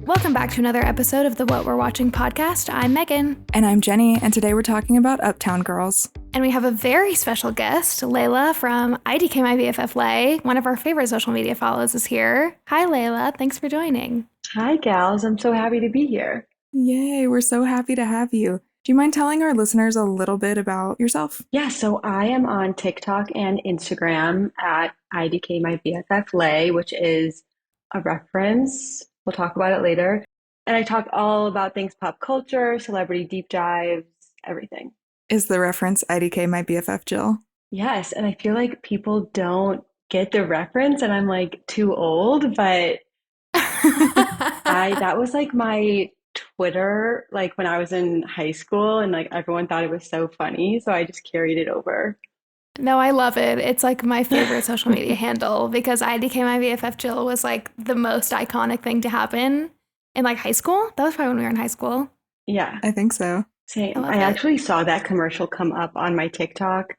Welcome back to another episode of the What We're Watching podcast. I'm Megan. And I'm Jenny, and today we're talking about Uptown Girls. And we have a very special guest, Layla from idkmybfflei. One of our favorite social media follows is here. Hi, Layla. Thanks for joining. Hi, gals. I'm so happy to be here. Yay, we're so happy to have you. Do you mind telling our listeners a little bit about yourself? Yeah, so I am on TikTok and Instagram at idkmybfflei, which is a reference. We'll talk about it later. And I talk all about things pop culture, celebrity deep dives, everything. Is the reference IDK my BFF Jill? Yes, and I feel like people don't get the reference, and I'm like too old, but that was like my Twitter, like when I was in high school, and like everyone thought it was so funny, so I just carried it over. No, I love it. It's like my favorite social media handle because IDK my BFF Jill was like the most iconic thing to happen in like high school. That was probably when we were in high school. Yeah, I think so. same. I love I it. actually saw that commercial come up on my TikTok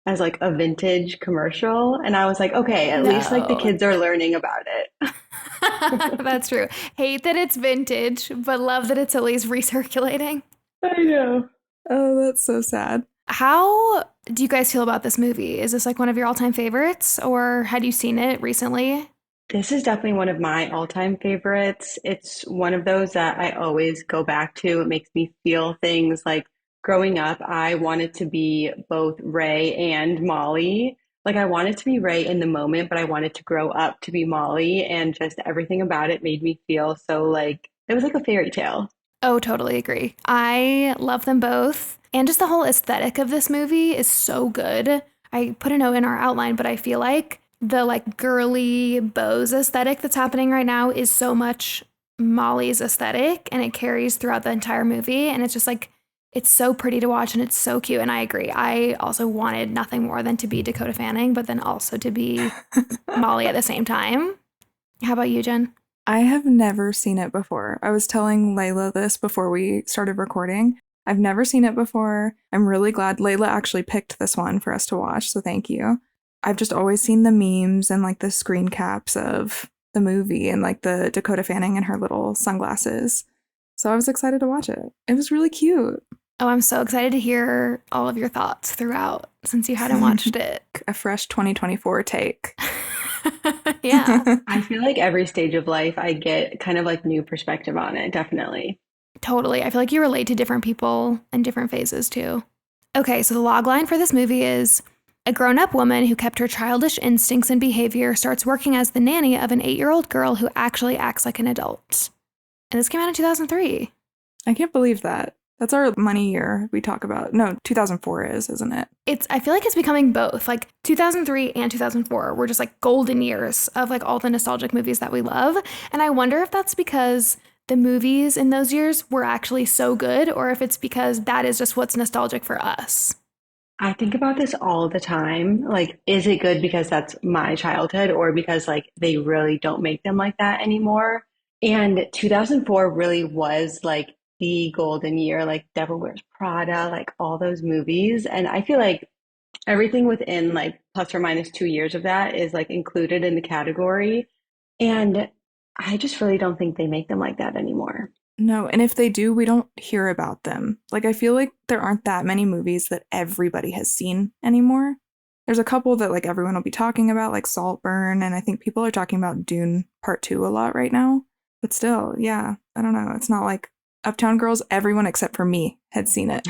as like a vintage commercial, and I was like, okay, at least like the No. kids are learning about it. That's true. Hate that it's vintage, but love that it's at least recirculating. I know. Oh, that's so sad. How do you guys feel about this movie? Is this like one of your all-time favorites, or had you seen it recently? This is definitely one of my all-time favorites. It's one of those that I always go back to. It makes me feel things like growing up, I wanted to be both Ray and Molly. Like I wanted to be Ray in the moment, but I wanted to grow up to be Molly, and just everything about it made me feel so like it was like a fairy tale. Oh, totally agree. I love them both. And just the whole aesthetic of this movie is so good. I put a note in our outline, but I feel like the like girly bows aesthetic that's happening right now is so much Molly's aesthetic, and it carries throughout the entire movie. And it's just like, it's so pretty to watch and it's so cute. And I agree. I also wanted nothing more than to be Dakota Fanning, but then also to be Molly at the same time. How about you, Jen? I have never seen it before. I was telling Layla this before we started recording. I've never seen it before. I'm really glad Layla actually picked this one for us to watch, so thank you. I've just always seen the memes and like the screen caps of the movie and like the Dakota Fanning and her little sunglasses. So I was excited to watch it. It was really cute. Oh, I'm so excited to hear all of your thoughts throughout since you hadn't watched it. A fresh 2024 take. Yeah, I feel like every stage of life I get kind of like new perspective on it, definitely. totally. I feel like you relate to different people in different phases too. Okay, so the logline for this movie is a grown-up woman who kept her childish instincts and behavior starts working as the nanny of an 8-year-old girl who actually acts like an adult. And this came out in 2003. I can't believe that. That's our money year we talk about. No, 2004 is, isn't it? I feel like it's becoming both. Like 2003 and 2004 were just like golden years of like all the nostalgic movies that we love. And I wonder if that's because the movies in those years were actually so good, or if it's because that is just what's nostalgic for us. I think about this all the time. Like, is it good because that's my childhood, or because like they really don't make them like that anymore? And 2004 really was like the golden year, like Devil Wears Prada, like all those movies. And I feel like everything within like plus or minus 2 years of that is like included in the category. And I just really don't think they make them like that anymore. No, and if they do, we don't hear about them. Like, I feel like there aren't that many movies that everybody has seen anymore. There's a couple that, like, everyone will be talking about, like Saltburn, and I think people are talking about Dune Part 2 a lot right now. But still, yeah, I don't know. It's not like Uptown Girls, everyone except for me had seen it.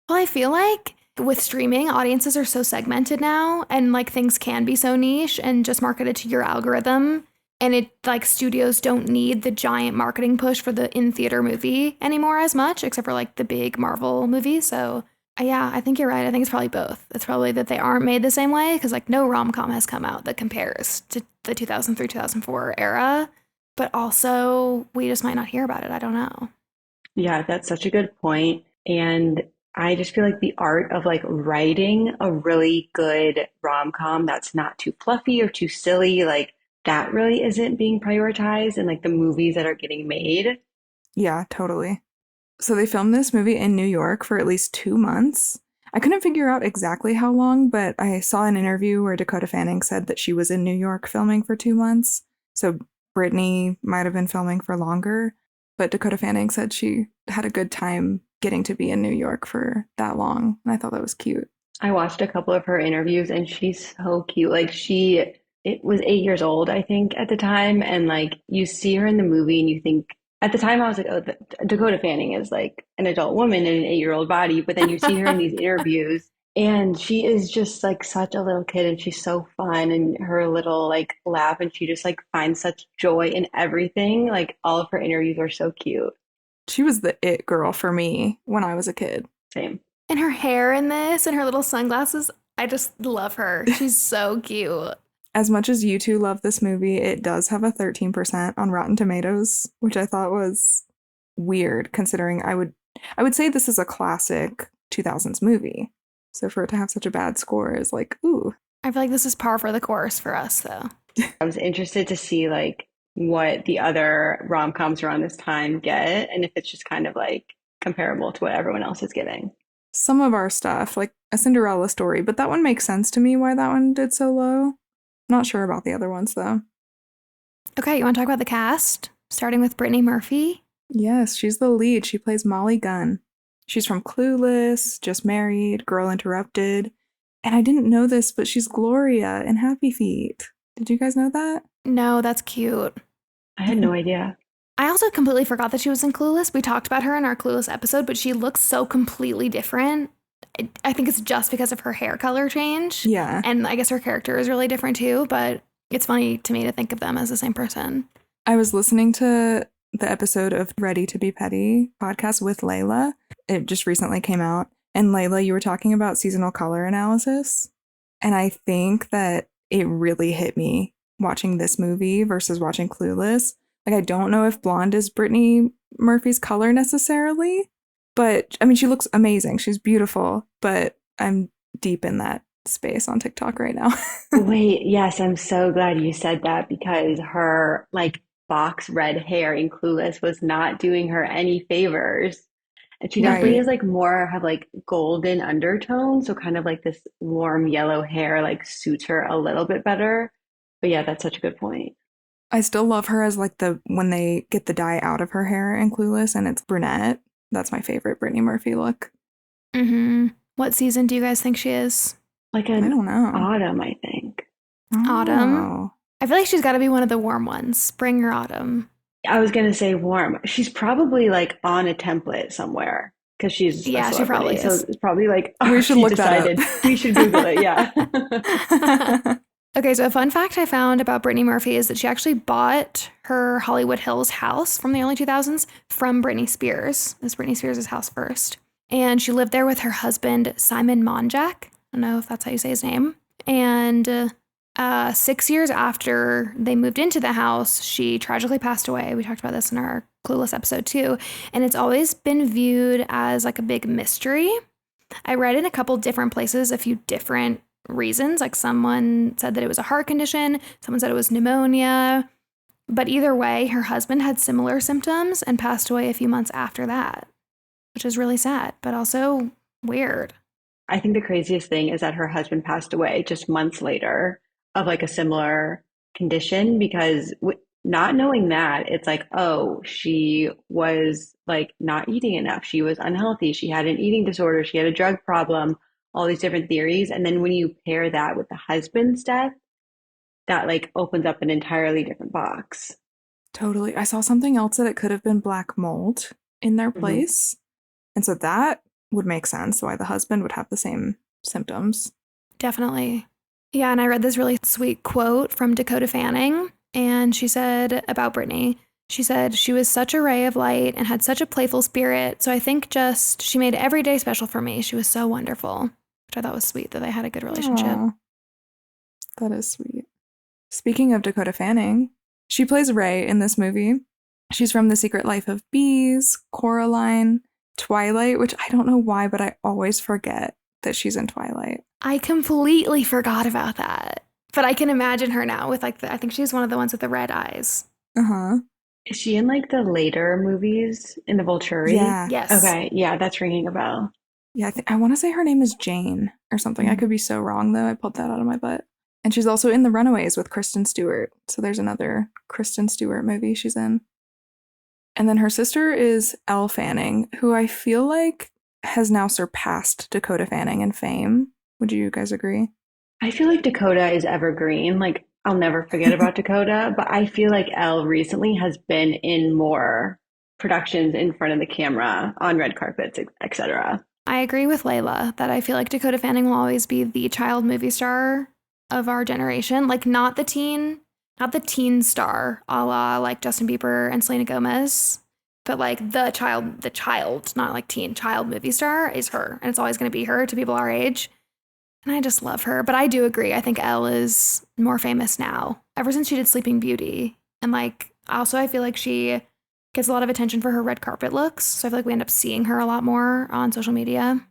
Well, I feel like with streaming, audiences are so segmented now, and like things can be so niche and just marketed to your algorithm. And it like studios don't need the giant marketing push for the in-theater movie anymore as much, except for like the big Marvel movies. So yeah, I think you're right. I think it's probably both. It's probably that they aren't made the same way because like no rom-com has come out that compares to the 2003, 2004 era. But also we just might not hear about it. I don't know. Yeah, that's such a good point. And I just feel like the art of like writing a really good rom-com that's not too fluffy or too silly, like that really isn't being prioritized in like the movies that are getting made. Yeah, totally. So they filmed this movie in New York for at least 2 months. I couldn't figure out exactly how long, but I saw an interview where Dakota Fanning said that she was in New York filming for 2 months. So Brittany might have been filming for longer, but Dakota Fanning said she had a good time getting to be in New York for that long. And I thought that was cute. I watched a couple of her interviews and she's so cute. Like it was 8 years old, I think, at the time. And like you see her in the movie and you think, at the time I was like, oh, Dakota Fanning is like an adult woman in an 8-year-old body. But then you see her in these interviews and she is just like such a little kid and she's so fun and her little like laugh and she just like finds such joy in everything. Like all of her interviews are so cute. She was the it girl for me when I was a kid. Same. And her hair in this and her little sunglasses, I just love her. She's so cute. As much as you two love this movie, it does have a 13% on Rotten Tomatoes, which I thought was weird considering I would say this is a classic 2000s movie. So for it to have such a bad score is like, ooh. I feel like this is par for the course for us, though. I was interested to see like what the other rom-coms around this time get and if it's just kind of like comparable to what everyone else is getting. Some of our stuff, like A Cinderella Story, but that one makes sense to me why that one did so low. Not sure about the other ones, though. Okay, you want to talk about the cast? Starting with Brittany Murphy? Yes, she's the lead. She plays Molly Gunn. She's from Clueless, Just Married, Girl Interrupted. And I didn't know this, but she's Gloria in Happy Feet. Did you guys know that? No, that's cute. I had no idea. I also completely forgot that she was in Clueless. We talked about her in our Clueless episode, but she looks so completely different. I think it's just because of her hair color change. Yeah. And I guess her character is really different too, but it's funny to me to think of them as the same person. I was listening to the episode of Ready to Be Petty podcast with Layla. It just recently came out. And Layla, you were talking about seasonal color analysis. And I think that it really hit me watching this movie versus watching Clueless. Like, I don't know if blonde is Brittany Murphy's color necessarily, but I mean, she looks amazing. She's beautiful, but I'm deep in that space on TikTok right now. Wait, yes, I'm so glad you said that because her like box red hair in Clueless was not doing her any favors. And she definitely Right. is like more have like golden undertones, so kind of like this warm yellow hair like suits her a little bit better. But yeah, that's such a good point. I still love her as like when they get the dye out of her hair in Clueless and it's brunette. That's my favorite Brittany Murphy look. Mm-hmm. What season do you guys think she is? Like I an don't know. autumn, I think. Autumn? Oh. I feel like she's got to be one of the warm ones, spring or autumn. I was gonna say warm. She's probably like on a template somewhere because she's a Yeah, she probably celebrity. So is. it's probably like We should she look that decided up. we should Google it. Yeah. Okay, so a fun fact I found about Brittany Murphy is that she actually bought her Hollywood Hills house from the early 2000s from Britney Spears. It was Britney Spears' house first. And she lived there with her husband, Simon Monjack. I don't know if that's how you say his name. And 6 years after they moved into the house, she tragically passed away. We talked about this in our Clueless episode too. And it's always been viewed as like a big mystery. I read in a couple different places a few different reasons. Like someone said that it was a heart condition, someone said it was pneumonia. But either way, her husband had similar symptoms and passed away a few months after that, which is really sad, but also weird. I think the craziest thing is that her husband passed away just months later of like a similar condition because not knowing that, it's like, oh, she was like not eating enough. She was unhealthy. She had an eating disorder. She had a drug problem, all these different theories. And then when you pair that with the husband's death, that like opens up an entirely different box. Totally. I saw something else that it could have been black mold in their place. And so that would make sense why the husband would have the same symptoms. Definitely. Yeah, and I read this really sweet quote from Dakota Fanning, and she said about Brittany, she said, she was such a ray of light and had such a playful spirit, so I think just she made every day special for me. She was so wonderful, which I thought was sweet that they had a good relationship. Aww. That is sweet. Speaking of Dakota Fanning, she plays Ray in this movie. She's from The Secret Life of Bees, Coraline, Twilight, which I don't know why, but I always forget that she's in Twilight. I completely forgot about that. But I can imagine her now with like I think she's one of the ones with the red eyes. Uh-huh. Is she in like the later movies in the Volturi? Yeah. Yes. Okay, yeah, that's ringing a bell. Yeah, I want to say her name is Jane or something. I could be so wrong, though. I pulled that out of my butt. And she's also in The Runaways with Kristen Stewart. So there's another Kristen Stewart movie she's in. And then her sister is Elle Fanning, who I feel like has now surpassed Dakota Fanning in fame. Would you guys agree? I feel like Dakota is evergreen. Like, I'll never forget about Dakota, but I feel like Elle recently has been in more productions in front of the camera, on red carpets, etc. I agree with Layla that I feel like Dakota Fanning will always be the child movie star of our generation. Like not the teen star, a la like Justin Bieber and Selena Gomez, but like the child, not like teen, child movie star is her. And it's always going to be her to people our age. And I just love her. But I do agree. I think Elle is more famous now, ever since she did Sleeping Beauty. And like, also, I feel like she gets a lot of attention for her red carpet looks. So I feel like we end up seeing her a lot more on social media.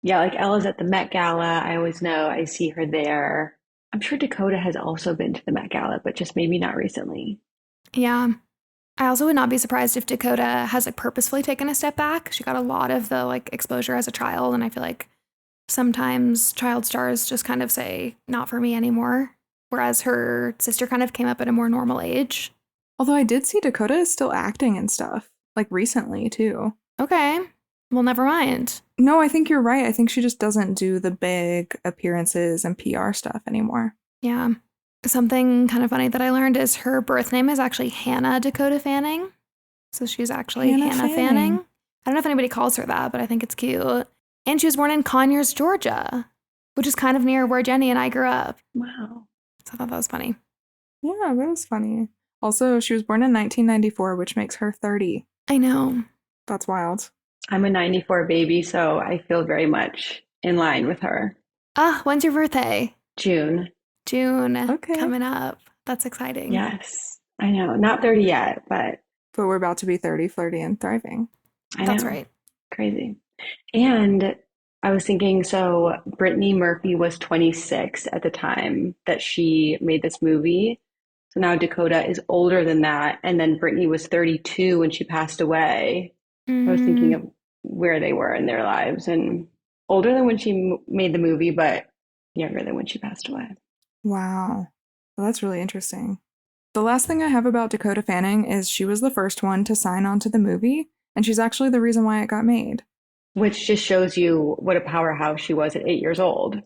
Yeah, like Ella's at the Met Gala. I always know I see her there. I'm sure Dakota has also been to the Met Gala, but just maybe not recently. Yeah. I also would not be surprised if Dakota has like purposefully taken a step back. She got a lot of the like exposure as a child. And I feel like sometimes child stars just kind of say, not for me anymore. Whereas her sister kind of came up at a more normal age. Although I did see Dakota is still acting and stuff, like recently too. Okay. Well, never mind. No, I think you're right. I think she just doesn't do the big appearances and PR stuff anymore. Yeah. Something kind of funny that I learned is her birth name is actually Hannah Dakota Fanning. So she's actually Hannah Fanning. I don't know if anybody calls her that, but I think it's cute. And she was born in Conyers, Georgia, which is kind of near where Jenny and I grew up. Wow. So I thought that was funny. Yeah, that was funny. Also, she was born in 1994, which makes her 30. I know. That's wild. I'm a 94 baby, so I feel very much in line with her. When's your birthday? June. June. Okay. Coming up. That's exciting. Yes, I know. Not 30 yet, but we're about to be 30, flirty, and thriving. I know. That's right. Crazy. And I was thinking, so Brittany Murphy was 26 at the time that she made this movie. So now Dakota is older than that. And then Brittany was 32 when she passed away. I was thinking of where they were in their lives and older than when she made the movie, but younger than when she passed away. Wow. Well, that's really interesting. The last thing I have about Dakota Fanning is she was the first one to sign on to the movie, and she's actually the reason why it got made. Which just shows you what a powerhouse she was at 8 years old.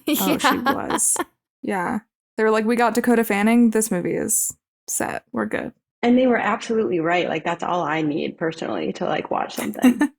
Oh, she was. Yeah. They were like, we got Dakota Fanning. This movie is set. We're good. And they were absolutely right. Like, that's all I need personally to like watch something.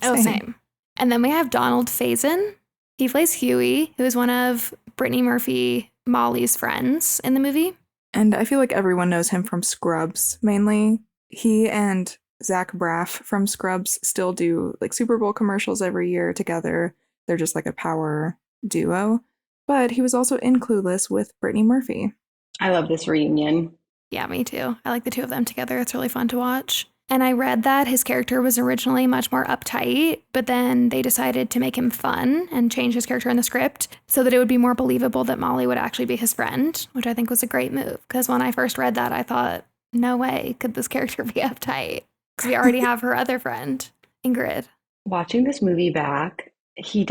Same. And then we have Donald Faison. He plays Huey, who is one of Brittany Murphy, Molly's friends in the movie. And I feel like everyone knows him from Scrubs, mainly. He and Zach Braff from Scrubs still do like Super Bowl commercials every year together. They're just like a power duo. But he was also in Clueless with Brittany Murphy. I love this reunion. Yeah, me too. I like the two of them together. It's really fun to watch. And I read that his character was originally much more uptight, but then they decided to make him fun and change his character in the script so that it would be more believable that Molly would actually be his friend, which I think was a great move. Because when I first read that, I thought, no way could this character be uptight. Because we already have her other friend, Ingrid. Watching this movie back, his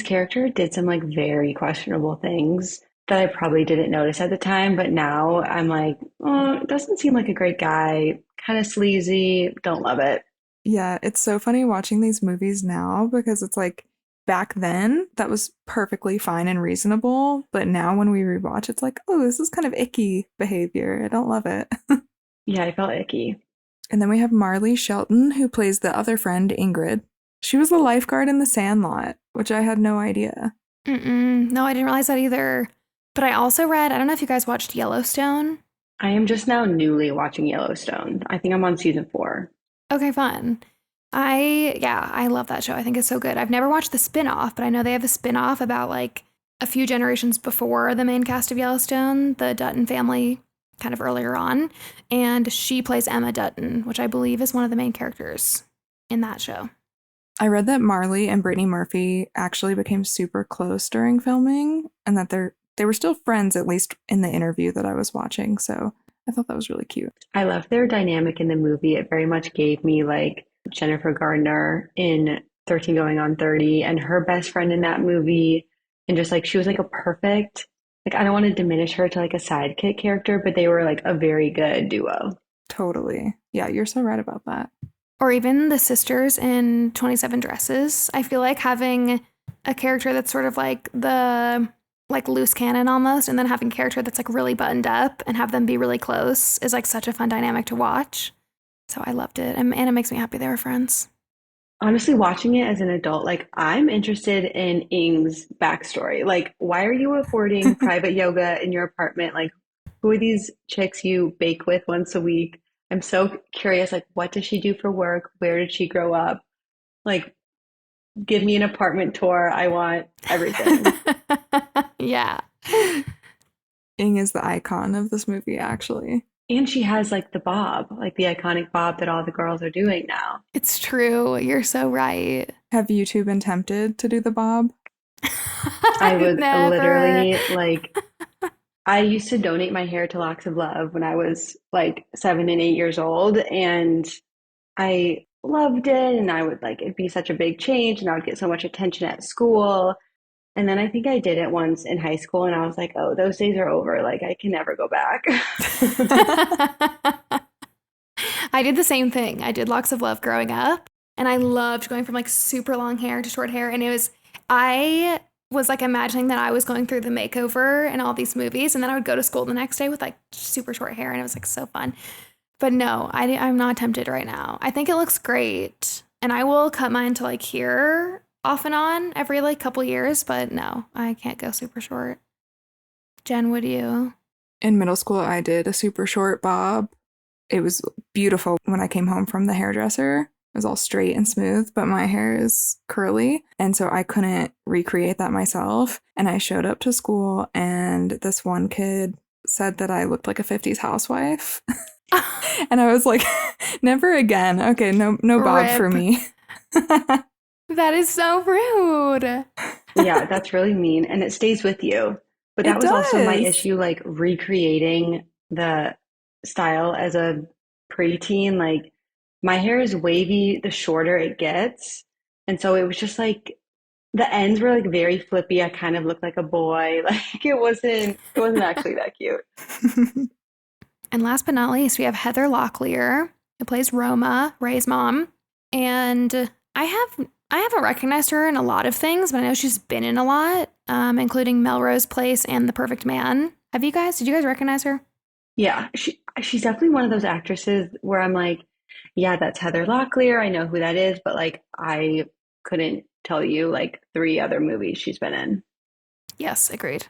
character did some like very questionable things that I probably didn't notice at the time, but now I'm like, oh, it doesn't seem like a great guy, kind of sleazy, don't love it. Yeah, it's so funny watching these movies now because it's like back then that was perfectly fine and reasonable, but now when we rewatch, it's like, oh, this is kind of icky behavior. I don't love it. Yeah, I felt icky. And then we have Marley Shelton, who plays the other friend, Ingrid. She was the lifeguard in The Sandlot, which I had no idea. No, I didn't realize that either. But I also read, I don't know if you guys watched Yellowstone. I am just now newly watching Yellowstone. I think I'm on season 4. Okay, fun. I love that show. I think it's so good. I've never watched the spin-off, but I know they have a spin-off about like a few generations before the main cast of Yellowstone, the Dutton family, kind of earlier on. And she plays Emma Dutton, which I believe is one of the main characters in that show. I read that Marley and Brittany Murphy actually became super close during filming and that they were still friends, at least in the interview that I was watching. So I thought that was really cute. I love their dynamic in the movie. It very much gave me like Jennifer Gardner in 13 Going on 30 and her best friend in that movie. And just like, she was like a perfect like I don't want to diminish her to like a sidekick character, but they were like a very good duo. Totally. Yeah, you're so right about that. Or even the sisters in 27 Dresses. I feel like having a character that's sort of like the like loose cannon almost, and then having a character that's like really buttoned up and have them be really close is like such a fun dynamic to watch. So I loved it. And it makes me happy they were friends. Honestly, watching it as an adult, like I'm interested in Ing's backstory. Like, why are you affording private yoga in your apartment? Like, who are these chicks you bake with once a week? I'm so curious, like, what does she do for work? Where did she grow up? Like, give me an apartment tour. I want everything. Yeah. Ing is the icon of this movie, actually. And she has like the bob, like the iconic bob that all the girls are doing now. It's true. You're so right. Have you two been tempted to do the bob? I I've would never. literally like, I used to donate my hair to Locks of Love when I was like 7 and 8 years old, and I loved it. And I would like, it'd be such a big change, and I would get so much attention at school. And then I think I did it once in high school, and I was like, oh, those days are over. Like, I can never go back. I did the same thing. I did Locks of Love growing up, and I loved going from like super long hair to short hair. And I was like imagining that I was going through the makeover in all these movies, and then I would go to school the next day with like super short hair, and it was like so fun. But no, I'm not tempted right now. I think it looks great, and I will cut mine to like here off and on every like couple years, but no, I can't go super short. Jen, would you? In middle school, I did a super short bob. It was beautiful when I came home from the hairdresser. It was all straight and smooth, but my hair is curly. And so I couldn't recreate that myself. And I showed up to school, and this one kid said that I looked like a 50s housewife. And I was like, never again. Okay, no bob Rip. for me. That is so rude. Yeah, that's really mean. And it stays with you. But that It was also my does. issue, like recreating the style as a preteen. Like my hair is wavy the shorter it gets. And so it was just like the ends were like very flippy. I kind of looked like a boy. Like it wasn't actually that cute. And last but not least, we have Heather Locklear, who plays Roma, Ray's mom. And I haven't recognized her in a lot of things, but I know she's been in a lot, including Melrose Place and The Perfect Man. Did you guys recognize her? Yeah, she's definitely one of those actresses where I'm like, yeah, that's Heather Locklear. I know who that is, but like I couldn't tell you like three other movies she's been in. Yes, agreed.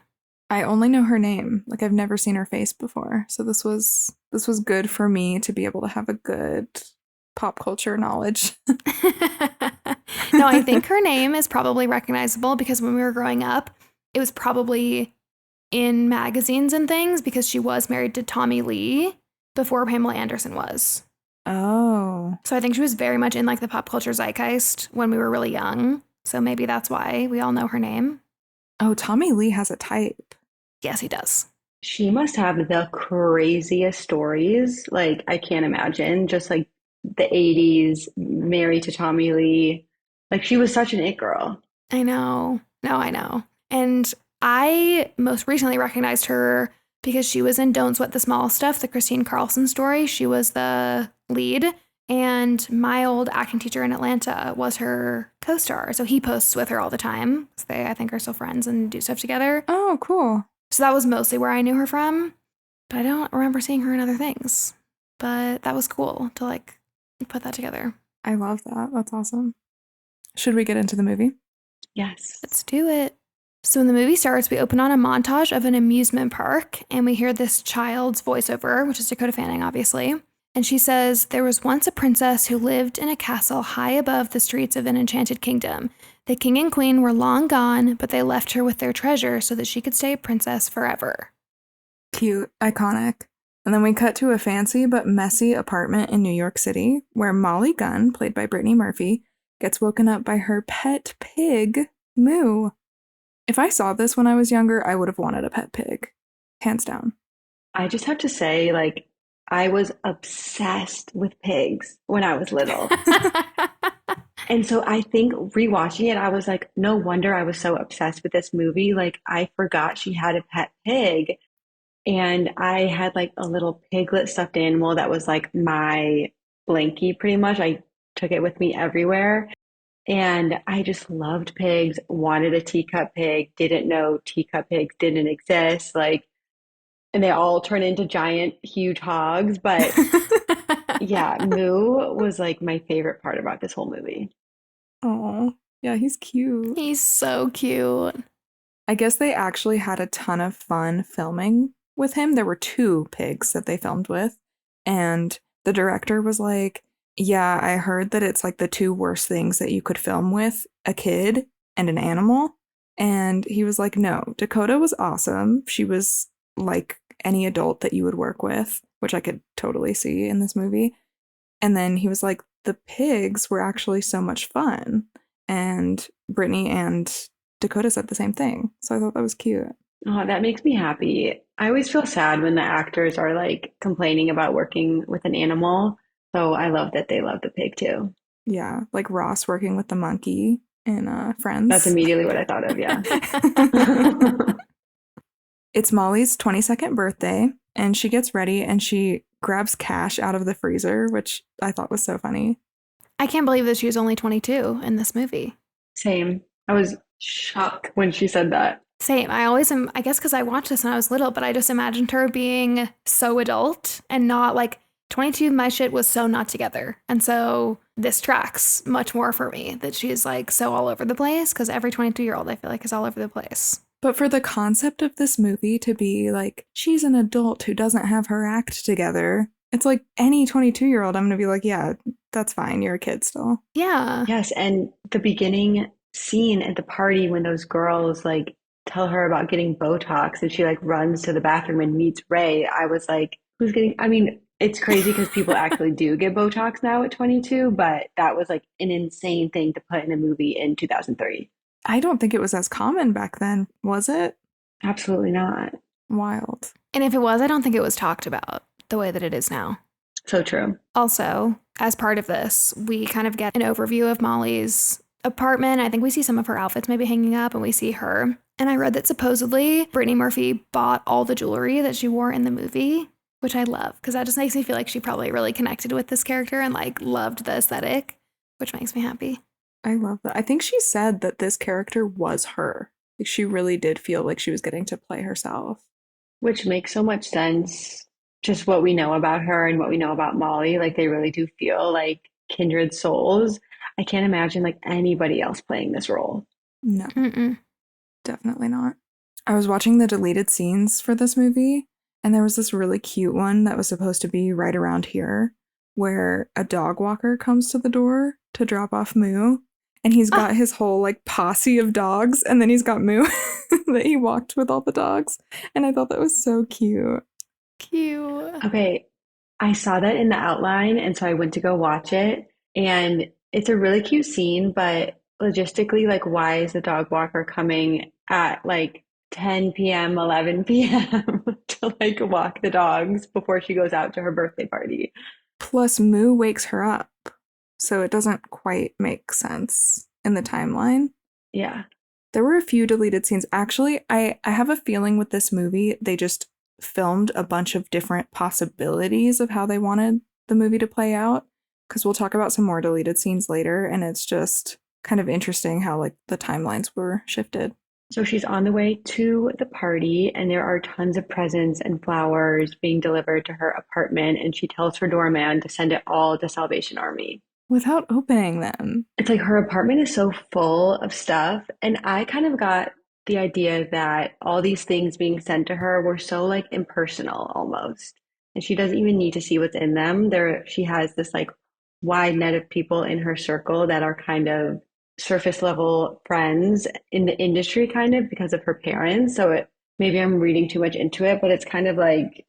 I only know her name. Like I've never seen her face before. So this was good for me to be able to have a good pop culture knowledge. No, I think her name is probably recognizable because when we were growing up, it was probably in magazines and things because she was married to Tommy Lee before Pamela Anderson was. Oh. So I think she was very much in like the pop culture zeitgeist when we were really young. So maybe that's why we all know her name. Oh, Tommy Lee has a type. Yes, he does. She must have the craziest stories. Like I can't imagine. Just like the 80s, married to Tommy Lee. Like she was such an it girl. I know. No, I know. And I most recently recognized her because she was in Don't Sweat the Small Stuff, the Christine Carlson story. She was the lead. And my old acting teacher in Atlanta was her co-star. So he posts with her all the time. So they, I think, are still friends and do stuff together. Oh, cool. So that was mostly where I knew her from. But I don't remember seeing her in other things. But that was cool to like put that together. I love that. That's awesome. Should we get into the movie? Yes. Let's do it. So when the movie starts, we open on a montage of an amusement park, and we hear this child's voiceover, which is Dakota Fanning, obviously. And she says, "There was once a princess who lived in a castle high above the streets of an enchanted kingdom. The king and queen were long gone, but they left her with their treasure so that she could stay a princess forever." Cute. Iconic. And then we cut to a fancy but messy apartment in New York City where Molly Gunn, played by Brittany Murphy, gets woken up by her pet pig, Moo. If I saw this when I was younger, I would have wanted a pet pig. Hands down. I just have to say, like, I was obsessed with pigs when I was little. And so I think rewatching it, I was like, no wonder I was so obsessed with this movie. Like, I forgot she had a pet pig. And I had like a little piglet stuffed animal that was like my blankie pretty much. I took it with me everywhere. And I just loved pigs, wanted a teacup pig, didn't know teacup pigs didn't exist. Like, and they all turn into giant, huge hogs. But yeah, Moo was like my favorite part about this whole movie. Oh, yeah, he's cute. He's so cute. I guess they actually had a ton of fun filming with him. There were 2 pigs that they filmed with. And the director was like, yeah, I heard that it's like the 2 worst things that you could film with a kid and an animal. And he was like, no, Dakota was awesome. She was like any adult that you would work with, which I could totally see in this movie. And then he was like, the pigs were actually so much fun. And Brittany and Dakota said the same thing. So I thought that was cute. Oh, that makes me happy. I always feel sad when the actors are like complaining about working with an animal. So I love that they love the pig too. Yeah, like Ross working with the monkey in That's Friends. immediately what I thought of, yeah. It's Molly's 22nd birthday, and she gets ready and she grabs cash out of the freezer, which I thought was so funny. I can't believe that she was only 22 in this movie. Same. I was shocked when she said that. Same. I always am, I guess because I watched this when I was little, but I just imagined her being so adult and not like 22. My shit was so not together. And so this tracks much more for me that she's like so all over the place because every 22-year-old I feel like is all over the place. But for the concept of this movie to be like, she's an adult who doesn't have her act together, it's like any 22-year-old, I'm going to be like, yeah, that's fine. You're a kid still. Yeah. Yes, and the beginning scene at the party when those girls like tell her about getting Botox and she like runs to the bathroom and meets Ray, I was like, who's getting, I mean, it's crazy because people actually do get Botox now at 22, but that was like an insane thing to put in a movie in 2003. I don't think it was as common back then, was it? Absolutely not. Wild. And if it was, I don't think it was talked about the way that it is now. So true. Also, as part of this, we kind of get an overview of Molly's apartment. I think we see some of her outfits maybe hanging up and we see her. And I read that supposedly Brittany Murphy bought all the jewelry that she wore in the movie, which I love because that just makes me feel like she probably really connected with this character and like loved the aesthetic, which makes me happy. I love that. I think she said that this character was her. Like she really did feel like she was getting to play herself. Which makes so much sense. Just what we know about her and what we know about Molly, like they really do feel like kindred souls. I can't imagine like anybody else playing this role. No, Mm-mm. definitely not. I was watching the deleted scenes for this movie, and there was this really cute one that was supposed to be right around here, where a dog walker comes to the door to drop off Moo, and he's got his whole like posse of dogs, and then he's got Moo that he walked with all the dogs, and I thought that was so cute. Cute. Okay, I saw that in the outline, and so I went to go watch it. And it's a really cute scene, but logistically, like, why is the dog walker coming at like 10 p.m., 11 p.m. to like walk the dogs before she goes out to her birthday party? Plus, Moo wakes her up, so it doesn't quite make sense in the timeline. Yeah. There were a few deleted scenes. Actually, I have a feeling with this movie, they just filmed a bunch of different possibilities of how they wanted the movie to play out. Because we'll talk about some more deleted scenes later, and it's just kind of interesting how like the timelines were shifted. So she's on the way to the party, and there are tons of presents and flowers being delivered to her apartment, and she tells her doorman to send it all to Salvation Army. Without opening them. It's like her apartment is so full of stuff, and I kind of got the idea that all these things being sent to her were so like impersonal almost, and she doesn't even need to see what's in them. She has this like wide net of people in her circle that are kind of surface level friends in the industry kind of because of her parents. So maybe I'm reading too much into it, but it's kind of like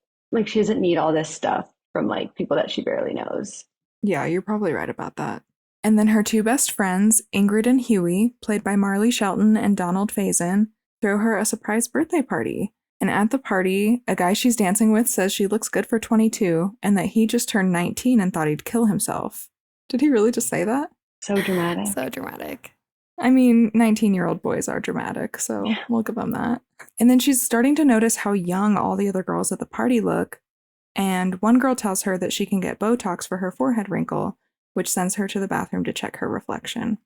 she doesn't need all this stuff from like people that she barely knows. Yeah, you're probably right about that. And then her 2 best friends, Ingrid and Huey, played by Marley Shelton and Donald Faison, throw her a surprise birthday party. And at the party, a guy she's dancing with says she looks good for 22 and that he just turned 19 and thought he'd kill himself. Did he really just say that? So dramatic. So dramatic. I mean, 19-year-old boys are dramatic, so Yeah. we'll give them that. And then she's starting to notice how young all the other girls at the party look. And one girl tells her that she can get Botox for her forehead wrinkle, which sends her to the bathroom to check her reflection.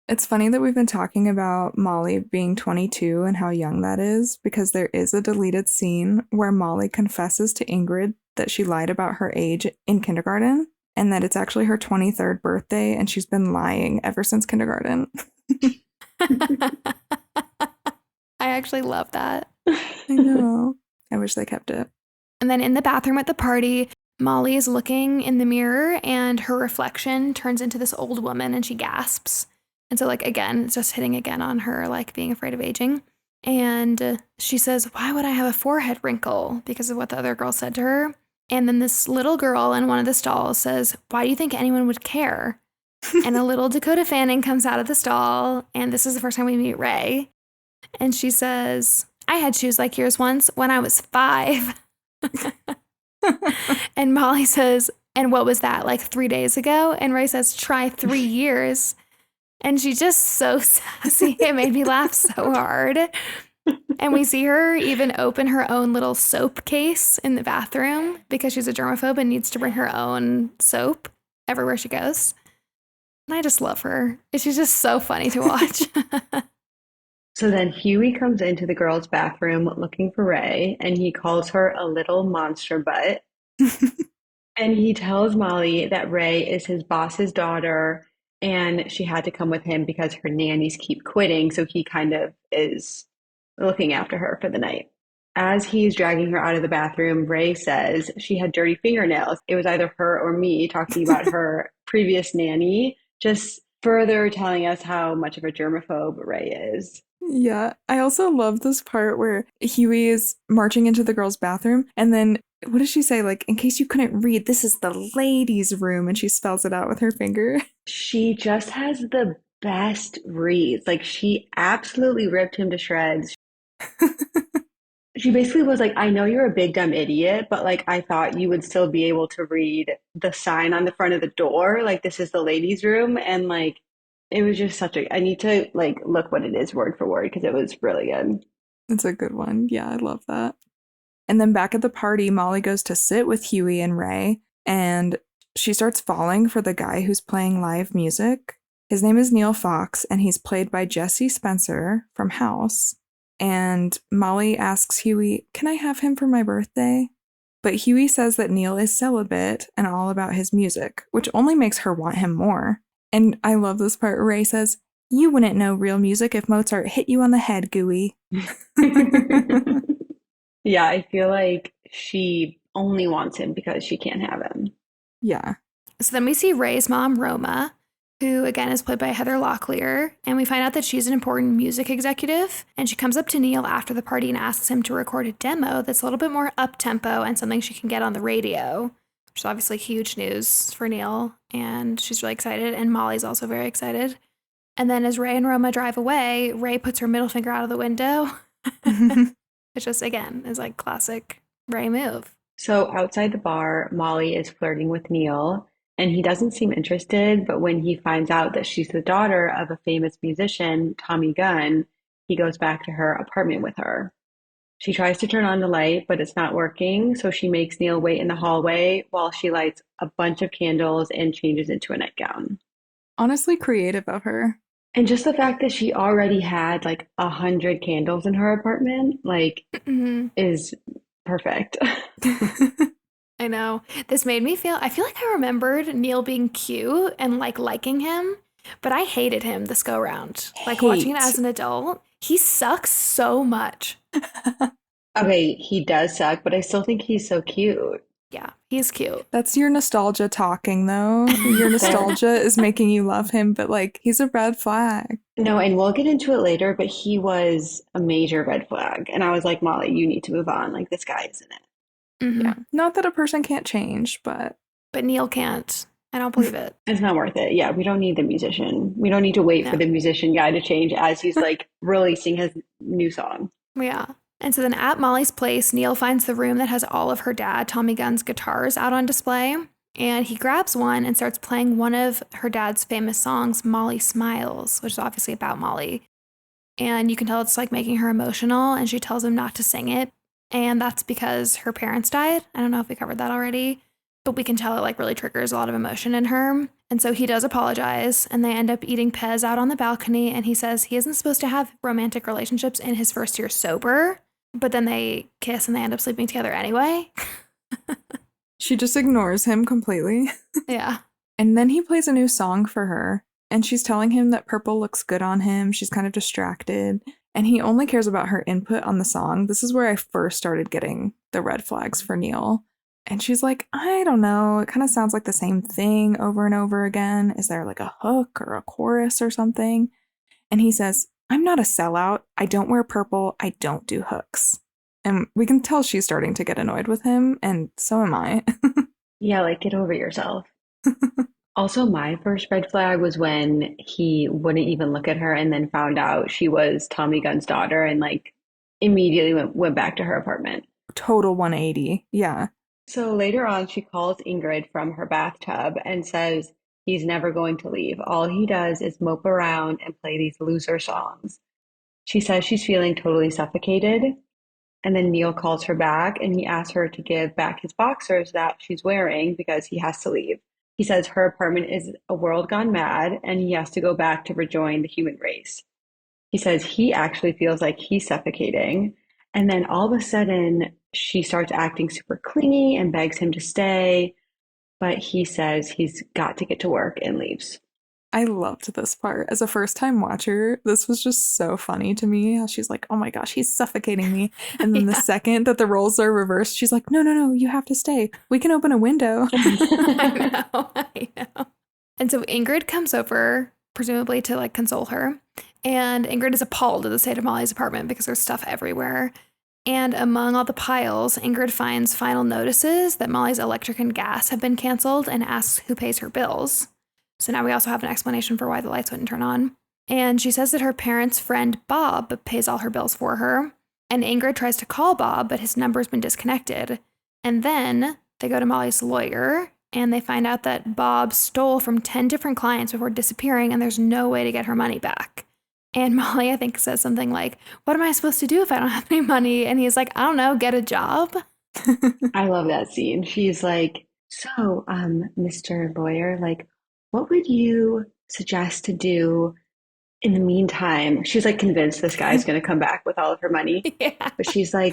It's funny that we've been talking about Molly being 22 and how young that is, because there is a deleted scene where Molly confesses to Ingrid that she lied about her age in kindergarten and that it's actually her 23rd birthday and she's been lying ever since kindergarten. I actually love that. I know. I wish they kept it. And then in the bathroom at the party, Molly is looking in the mirror and her reflection turns into this old woman and she gasps. And so, like, again, it's just hitting again on her, like, being afraid of aging. And she says, why would I have a forehead wrinkle? Because of what the other girl said to her. And then this little girl in one of the stalls says, why do you think anyone would care? And a little Dakota Fanning comes out of the stall. And this is the first time we meet Ray. And she says, I had shoes like yours once when I was 5. And Molly says, and what was that, like 3 days ago? And Ray says, try 3 years. And she's just so sassy. It made me laugh so hard. And we see her even open her own little soap case in the bathroom because she's a germaphobe and needs to bring her own soap everywhere she goes. And I just love her. She's just so funny to watch. So then Huey comes into the girls' bathroom looking for Ray, and he calls her a little monster butt. And he tells Molly that Ray is his boss's daughter, and she had to come with him because her nannies keep quitting, so he kind of is looking after her for the night. As he's dragging her out of the bathroom, Ray says she had dirty fingernails. It was either her or me talking about her previous nanny, just further telling us how much of a germaphobe Ray is. Yeah, I also love this part where Huey is marching into the girls' bathroom, and then what does she say? Like, in case you couldn't read, this is the ladies' room, and she spells it out with her finger. She just has the best reads. Like, she absolutely ripped him to shreds. She basically was like, I know you're a big dumb idiot, but like, I thought you would still be able to read the sign on the front of the door. Like, this is the ladies' room. And like, it was just such a, I need to like look what it is word for word because it was really good. It's a good one. Yeah, I love that. And then back at the party, Molly goes to sit with Huey and Ray, and she starts falling for the guy who's playing live music. His name is Neil Fox, and he's played by Jesse Spencer from House. And Molly asks Huey, can I have him for my birthday? But Huey says that Neil is celibate and all about his music, which only makes her want him more. And I love this part. Ray says, you wouldn't know real music if Mozart hit you on the head, Gooey. Yeah, I feel like she only wants him because she can't have him. Yeah. So then we see Ray's mom, Roma, who again is played by Heather Locklear, and we find out that she's an important music executive, and she comes up to Neil after the party and asks him to record a demo that's a little bit more up-tempo and something she can get on the radio, which is obviously huge news for Neil, and she's really excited, and Molly's also very excited. And then as Ray and Roma drive away, Ray puts her middle finger out of the window. Which just, again, is like classic Ray move. So outside the bar, Molly is flirting with Neil, and he doesn't seem interested, but when he finds out that she's the daughter of a famous musician, Tommy Gunn, he goes back to her apartment with her. She tries to turn on the light, but it's not working, so she makes Neil wait in the hallway while she lights a bunch of candles and changes into a nightgown. Honestly creative of her. And just the fact that she already had like 100 candles in her apartment, like, is perfect. I know. This made me I feel like I remembered Neil being cute and like liking him, but I hated him this go round. Like watching it as an adult, he sucks so much. Okay, he does suck, but I still think he's so cute. Yeah, he's cute. That's your nostalgia talking, though. Your nostalgia is making you love him, but like, he's a red flag. No, and we'll get into it later, but he was a major red flag. And I was like, Molly, you need to move on. Like, this guy isn't it. Mm-hmm. Yeah. Not that a person can't change, but Neil can't. I don't believe it. It's not worth it. Yeah, we don't need the musician. We don't need to wait for the musician guy to change as he's like releasing his new song. Yeah. And so then at Molly's place, Neil finds the room that has all of her dad, Tommy Gunn's guitars out on display. And he grabs one and starts playing one of her dad's famous songs, Molly Smiles, which is obviously about Molly. And you can tell it's like making her emotional, and she tells him not to sing it. And that's because her parents died. I don't know if we covered that already, but we can tell it like really triggers a lot of emotion in her. And so he does apologize, and they end up eating Pez out on the balcony. And he says he isn't supposed to have romantic relationships in his first year sober, but then they kiss and they end up sleeping together anyway. She just ignores him completely. Yeah. And then he plays a new song for her, and she's telling him that purple looks good on him. She's kind of distracted, and he only cares about her input on the song. This is where I first started getting the red flags for Neil. And she's like, I don't know, it kind of sounds like the same thing over and over again. Is there like a hook or a chorus or something? And he says, I'm not a sellout. I don't wear purple. I don't do hooks. And we can tell she's starting to get annoyed with him, and so am I. Yeah, like get over yourself. Also, my first red flag was when he wouldn't even look at her and then found out she was Tommy Gunn's daughter and like immediately went back to her apartment. Total 180. Yeah. So later on, she calls Ingrid from her bathtub and says he's never going to leave. All he does is mope around and play these loser songs. She says she's feeling totally suffocated. And then Neil calls her back and he asks her to give back his boxers that she's wearing because he has to leave. He says her apartment is a world gone mad and he has to go back to rejoin the human race. He says he actually feels like he's suffocating. And then all of a sudden, she starts acting super clingy and begs him to stay. But he says he's got to get to work and leaves. I loved this part. As a first-time watcher, this was just so funny to me. How she's like, oh my gosh, he's suffocating me. And then the second that the roles are reversed, she's like, no, you have to stay. We can open a window. I know. And so Ingrid comes over, presumably to like console her. And Ingrid is appalled at the state of Molly's apartment because there's stuff everywhere. And among all the piles, Ingrid finds final notices that Molly's electric and gas have been canceled and asks who pays her bills. So now we also have an explanation for why the lights wouldn't turn on. And she says that her parents' friend Bob pays all her bills for her. And Ingrid tries to call Bob, but his number's been disconnected. And then they go to Molly's lawyer, and they find out that Bob stole from 10 different clients before disappearing, and there's no way to get her money back. And Molly, I think, says something like, what am I supposed to do if I don't have any money? And he's like, I don't know, get a job. I love that scene. She's like, so, Mr. Lawyer, like, what would you suggest to do in the meantime? She's like convinced this guy's going to come back with all of her money. Yeah. But she's like,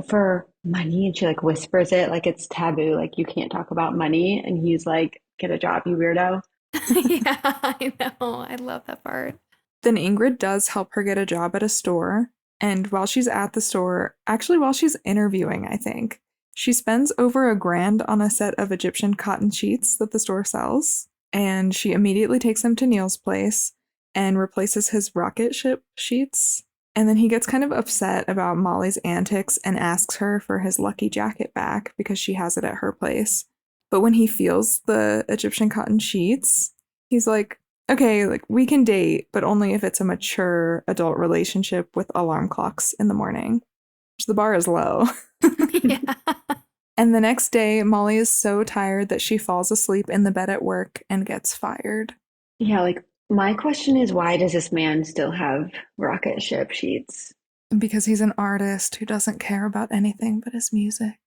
for money. And she like whispers it like it's taboo. Like you can't talk about money. And he's like, get a job, you weirdo. Yeah, I know. I love that part. Then Ingrid does help her get a job at a store. And while she's at the store, actually while she's interviewing, I think, she spends over $1,000 on a set of Egyptian cotton sheets that the store sells. And she immediately takes them to Neil's place and replaces his rocket ship sheets. And then he gets kind of upset about Molly's antics and asks her for his lucky jacket back because she has it at her place. But when he feels the Egyptian cotton sheets, he's like, okay, like we can date, but only if it's a mature adult relationship with alarm clocks in the morning. The bar is low. Yeah. And the next day, Molly is so tired that she falls asleep in the bed at work and gets fired. Yeah, like my question is, why does this man still have rocket ship sheets? Because he's an artist who doesn't care about anything but his music.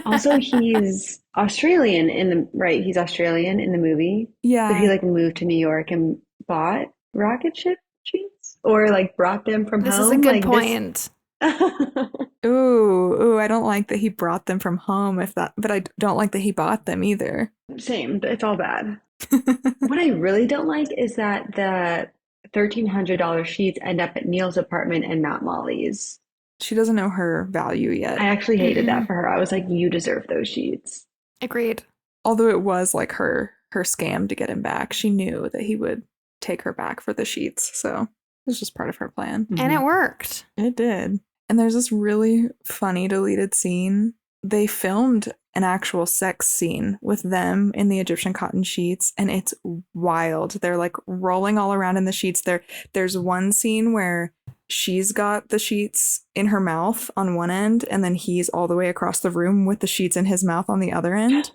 Also, he's Australian right? He's Australian in the movie. Yeah. So he like moved to New York and bought rocket ship sheets or like brought them from This home. is a good like, point. Ooh, I don't like that he brought them from home but I don't like that he bought them either. Same, it's all bad. What I really don't like is that the $1,300 sheets end up at Neil's apartment and not Molly's. She doesn't know her value yet. I actually hated that for her. I was like, you deserve those sheets. Agreed. Although it was like her scam to get him back. She knew that he would take her back for the sheets. So it was just part of her plan. And it worked. It did. And there's this really funny deleted scene. They filmed an actual sex scene with them in the Egyptian cotton sheets, and it's wild. They're like rolling all around in the sheets. There's one scene where she's got the sheets in her mouth on one end, and then he's all the way across the room with the sheets in his mouth on the other end.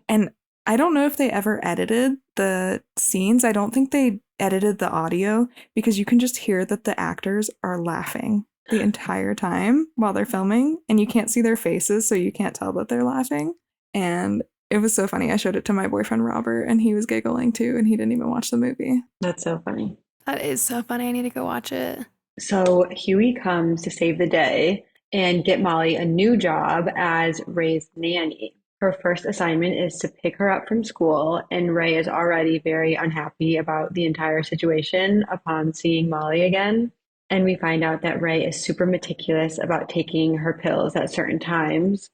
And I don't know if they ever edited the scenes. I don't think they edited the audio because you can just hear that the actors are laughing the entire time while they're filming, and you can't see their faces, so you can't tell that they're laughing. And it was so funny. I showed it to my boyfriend Robert, and he was giggling too, and he didn't even watch the movie. That's so funny. That is so funny. I need to go watch it. So Huey comes to save the day and get Molly a new job as Ray's nanny. Her first assignment is to pick her up from school, and Ray is already very unhappy about the entire situation upon seeing Molly again. And we find out that Ray is super meticulous about taking her pills at certain times,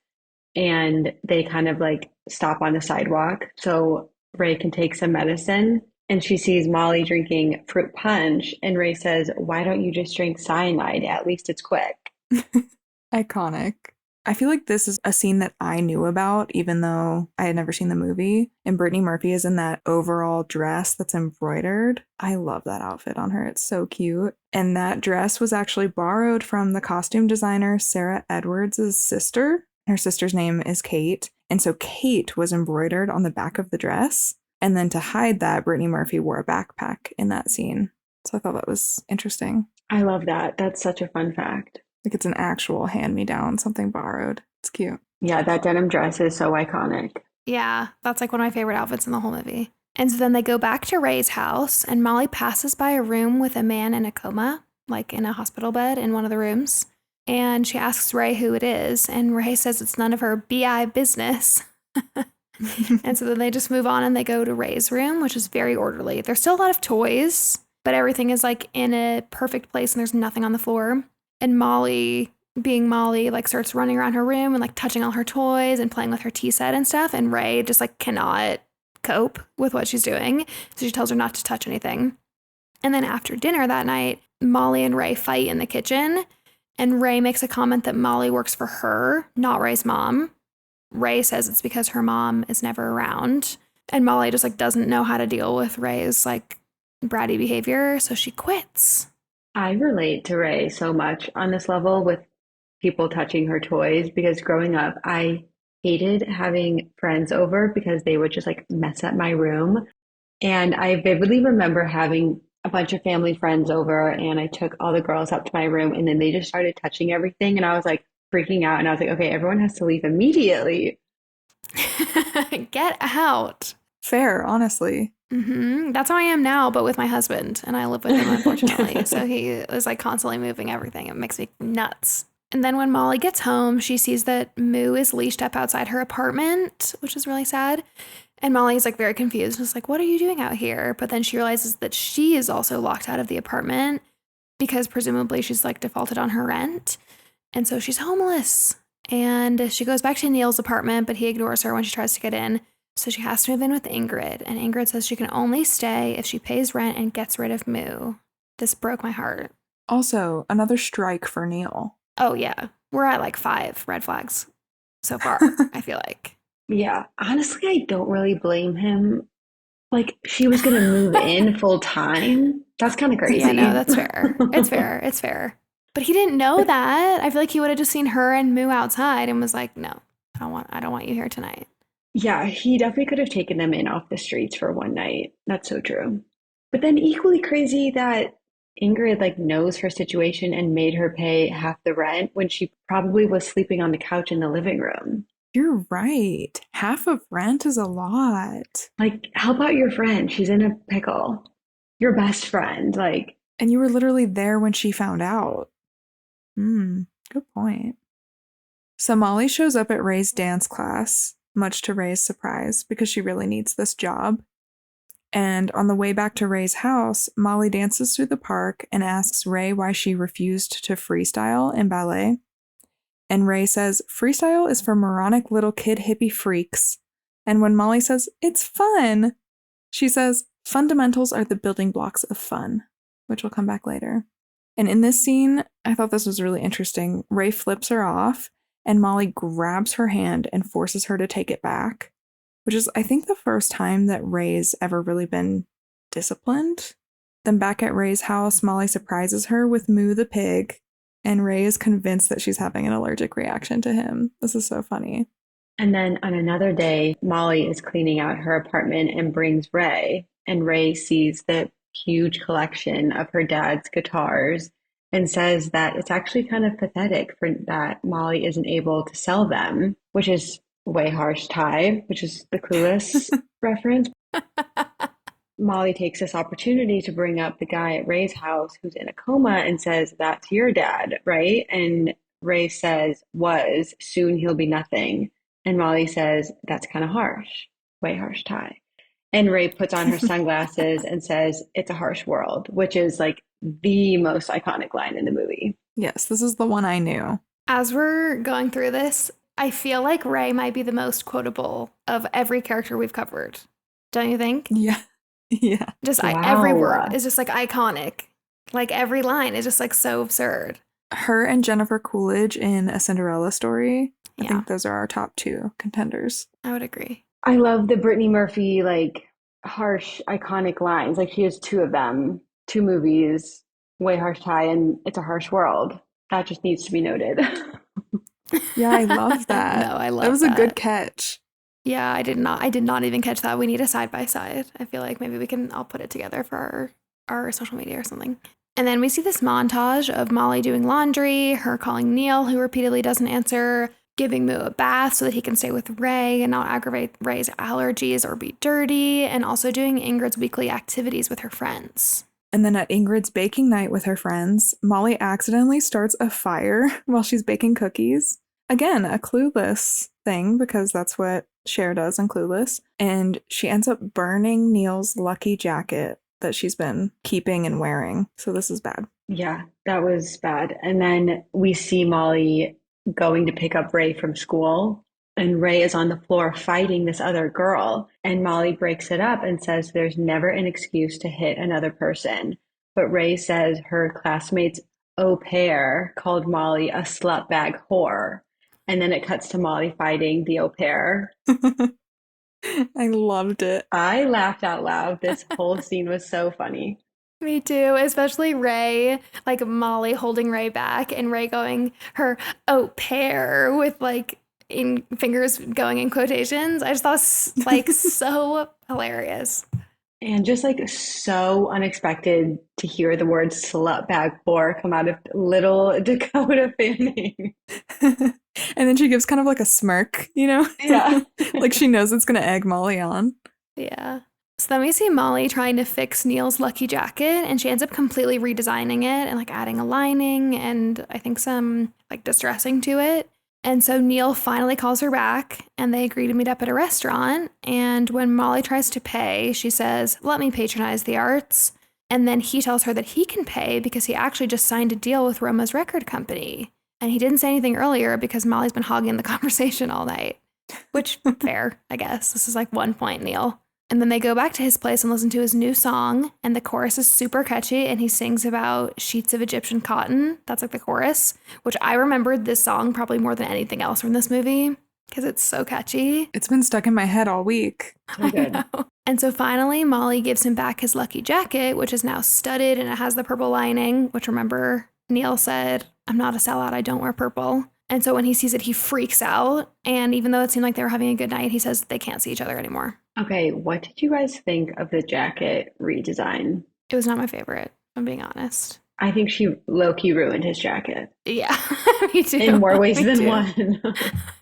and they kind of like stop on the sidewalk so Ray can take some medicine. And she sees Molly drinking fruit punch, and Ray says, "Why don't you just drink cyanide? At least it's quick." Iconic. I feel like this is a scene that I knew about, even though I had never seen the movie. And Brittany Murphy is in that overall dress that's embroidered. I love that outfit on her. It's so cute. And that dress was actually borrowed from the costume designer Sarah Edwards' sister. Her sister's name is Kate. And so Kate was embroidered on the back of the dress. And then to hide that, Brittany Murphy wore a backpack in that scene. So I thought that was interesting. I love that. That's such a fun fact. Like it's an actual hand-me-down, something borrowed. It's cute. Yeah, that denim dress is so iconic. Yeah, that's like one of my favorite outfits in the whole movie. And so then they go back to Ray's house, and Molly passes by a room with a man in a coma, like in a hospital bed in one of the rooms. And she asks Ray who it is, and Ray says it's none of her BI business. And so then they just move on and they go to Ray's room, which is very orderly. There's still a lot of toys, but everything is like in a perfect place and there's nothing on the floor. And Molly, being Molly, like starts running around her room and like touching all her toys and playing with her tea set and stuff. And Ray just like cannot cope with what she's doing. So she tells her not to touch anything. And then after dinner that night, Molly and Ray fight in the kitchen. And Ray makes a comment that Molly works for her, not Ray's mom. Ray says it's because her mom is never around. And Molly just like doesn't know how to deal with Ray's like bratty behavior. So she quits. I relate to Ray so much on this level with people touching her toys because growing up, I hated having friends over because they would just like mess up my room. And I vividly remember having a bunch of family friends over and I took all the girls up to my room and then they just started touching everything. And I was like freaking out and I was like, okay, everyone has to leave immediately. Get out. Fair, honestly. That's how I am now, but with my husband, and I live with him, unfortunately. So he is like constantly moving everything. It makes me nuts. And then when Molly gets home, she sees that Moo is leashed up outside her apartment, which is really sad. And Molly's like very confused. Just like, what are you doing out here? But then she realizes that she is also locked out of the apartment because presumably she's like defaulted on her rent. And so she's homeless. And she goes back to Neil's apartment, but he ignores her when she tries to get in. So she has to move in with Ingrid, and Ingrid says she can only stay if she pays rent and gets rid of Moo. This broke my heart. Also, another strike for Neil. Oh, yeah. We're at like 5 red flags so far, I feel like. Yeah, honestly, I don't really blame him. Like, she was going to move in full time. That's kind of crazy. Yeah, no, that's fair. It's fair. It's fair. But he didn't know that. I feel like he would have just seen her and Moo outside and was like, no, I don't want you here tonight. Yeah, he definitely could have taken them in off the streets for one night. That's so true. But then equally crazy that Ingrid like knows her situation and made her pay half the rent when she probably was sleeping on the couch in the living room. You're right. Half of rent is a lot. Like, help out your friend. She's in a pickle. Your best friend. Like, and you were literally there when she found out. Good point. So Molly shows up at Ray's dance class, much to Ray's surprise, because she really needs this job. And on the way back to Ray's house, Molly dances through the park and asks Ray why she refused to freestyle in ballet. And Ray says, freestyle is for moronic little kid hippie freaks. And when Molly says, it's fun, she says, fundamentals are the building blocks of fun, which will come back later. And in this scene, I thought this was really interesting. Ray flips her off, and Molly grabs her hand and forces her to take it back, which is, I think, the first time that Ray's ever really been disciplined. Then back at Ray's house, Molly surprises her with Moo the pig, and Ray is convinced that she's having an allergic reaction to him. This is so funny. And then on another day, Molly is cleaning out her apartment and brings Ray. And Ray sees the huge collection of her dad's guitars and says that it's actually kind of pathetic for that Molly isn't able to sell them, which is way harsh tie, which is the Clueless reference. Molly takes this opportunity to bring up the guy at Ray's house who's in a coma and says, "That's your dad, right?" And Ray says, "Was, soon he'll be nothing." And Molly says, "That's kind of harsh, way harsh tie." And Ray puts on her sunglasses and says, "It's a harsh world," which is like the most iconic line in the movie. Yes, this is the one I knew. As we're going through this, I feel like Ray might be the most quotable of every character we've covered. Don't you think? Yeah. Yeah. Just Wow. every word is just like iconic. Like every line is just like so absurd. Her and Jennifer Coolidge in A Cinderella Story. I Yeah. think those are our top 2 contenders. I would agree. I love the Brittany Murphy, like harsh, iconic lines. Like she has 2 of them, 2 movies, Way Harsh Tie and It's a Harsh World. That just needs to be noted. Yeah, I love that. No, I love that was a good catch. Yeah, I did not even catch that. We need a side by side. I feel like maybe I'll put it together for our social media or something. And then we see this montage of Molly doing laundry, her calling Neil, who repeatedly doesn't answer, giving Moo a bath so that he can stay with Ray and not aggravate Ray's allergies or be dirty, and also doing Ingrid's weekly activities with her friends. And then at Ingrid's baking night with her friends, Molly accidentally starts a fire while she's baking cookies. Again, a Clueless thing, because that's what Cher does in Clueless. And she ends up burning Neil's lucky jacket that she's been keeping and wearing. So this is bad. Yeah, that was bad. And then we see Molly going to pick up Ray from school, and Ray is on the floor fighting this other girl. And Molly breaks it up and says there's never an excuse to hit another person. But Ray says her classmate's au pair called Molly a slut bag whore. And then it cuts to Molly fighting the au pair. I loved it. I laughed out loud. This whole scene was so funny. Me too, especially Ray, like Molly holding Ray back and Ray going her au pair with like in fingers going in quotations. I just thought it was like so hilarious. And just like so unexpected to hear the word slut bag whore come out of little Dakota Fanning. And then she gives kind of like a smirk, you know? Yeah. Like she knows it's going to egg Molly on. Yeah. So then we see Molly trying to fix Neil's lucky jacket, and she ends up completely redesigning it and like adding a lining and I think some like distressing to it. And so Neil finally calls her back and they agree to meet up at a restaurant. And when Molly tries to pay, she says, "Let me patronize the arts." And then he tells her that he can pay because he actually just signed a deal with Roma's record company. And he didn't say anything earlier because Molly's been hogging the conversation all night. Which, fair, I guess. This is like 1 point, Neil. And then they go back to his place and listen to his new song. And the chorus is super catchy. And he sings about sheets of Egyptian cotton. That's like the chorus, which I remembered this song probably more than anything else from this movie because it's so catchy. It's been stuck in my head all week. So good. I know. And so finally, Molly gives him back his lucky jacket, which is now studded and it has the purple lining, which remember, Neil said, "I'm not a sellout. I don't wear purple." And so when he sees it, he freaks out. And even though it seemed like they were having a good night, he says they can't see each other anymore. Okay, what did you guys think of the jacket redesign? It was not my favorite, if I'm being honest. I think she low-key ruined his jacket Yeah, me too. in more ways Me than too. one.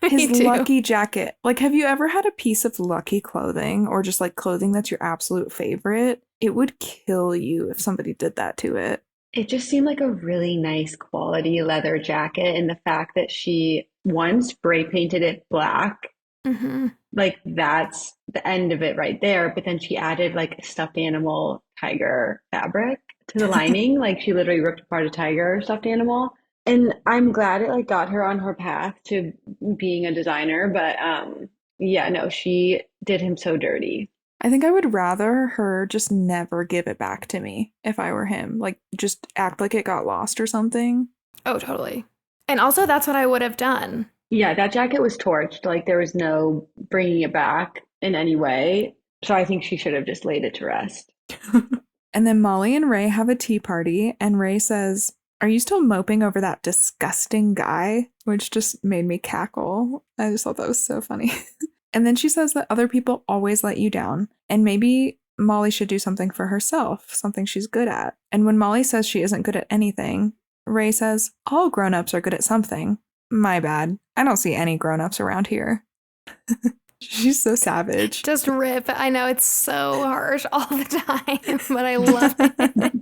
His Me too. lucky jacket. Like, have you ever had a piece of lucky clothing or just like clothing that's your absolute favorite? It would kill you if somebody did that to it. It just seemed like a really nice quality leather jacket, and the fact that she once spray painted it black, Mm-hmm. like that's the end of it right there. But then she added like stuffed animal tiger fabric to the lining, like she literally ripped apart a tiger stuffed animal. And I'm glad it like got her on her path to being a designer, but yeah, no, she did him so dirty. I think I would rather her just never give it back to me if I were him. Like, just act like it got lost or something. Oh, totally. And also, that's what I would have done. Yeah, that jacket was torched. Like there was no bringing it back in any way. So I think she should have just laid it to rest. And then Molly and Ray have a tea party, and Ray says, are you still moping over that disgusting guy? Which just made me cackle. I just thought that was so funny. And then she says that other people always let you down, and maybe Molly should do something for herself, something she's good at. And when Molly says she isn't good at anything, Ray says, all grown-ups are good at something. My bad. I don't see any grown-ups around here. She's so savage. Just rip. I know it's so harsh all the time, but I love it.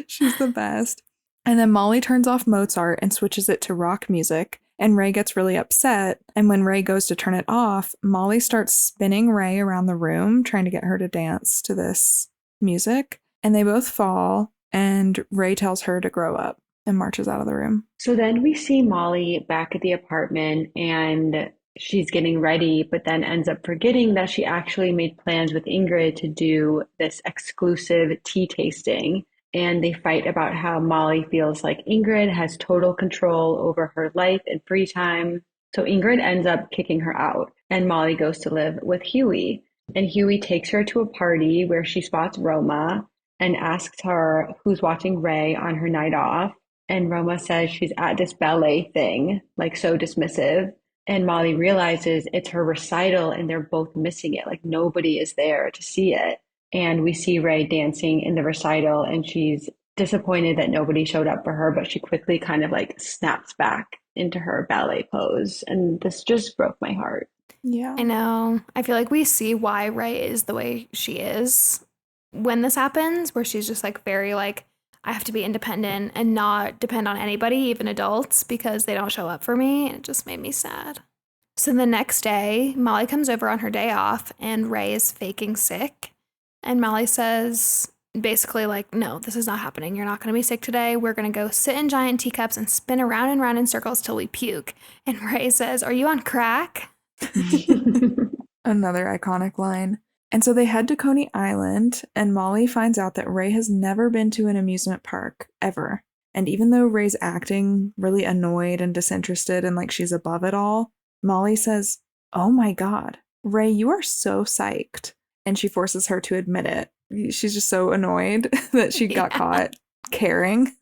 She's the best. And then Molly turns off Mozart and switches it to rock music, and Ray gets really upset. And when Ray goes to turn it off, Molly starts spinning Ray around the room, trying to get her to dance to this music. And they both fall, and Ray tells her to grow up and marches out of the room. So then we see Molly back at the apartment, and she's getting ready, but then ends up forgetting that she actually made plans with Ingrid to do this exclusive tea tasting. And they fight about how Molly feels like Ingrid has total control over her life and free time. So Ingrid ends up kicking her out, and Molly goes to live with Huey. And Huey takes her to a party where she spots Roma and asks her who's watching Ray on her night off. And Roma says she's at this ballet thing, like so dismissive. And Molly realizes it's her recital and they're both missing it. Like nobody is there to see it. And we see Ray dancing in the recital, and she's disappointed that nobody showed up for her, but she quickly kind of like snaps back into her ballet pose. And this just broke my heart. Yeah. I know. I feel like we see why Ray is the way she is when this happens, where she's just like very like, I have to be independent and not depend on anybody, even adults, because they don't show up for me. And it just made me sad. So the next day, Molly comes over on her day off, and Ray is faking sick. And Molly says, basically like, no, this is not happening. You're not going to be sick today. We're going to go sit in giant teacups and spin around and round in circles till we puke. And Ray says, are you on crack? Another iconic line. And so they head to Coney Island, and Molly finds out that Ray has never been to an amusement park, ever. And even though Ray's acting really annoyed and disinterested and like she's above it all, Molly says, oh my God, Ray, you are so psyched. And she forces her to admit it. She's just so annoyed that she got caught caring.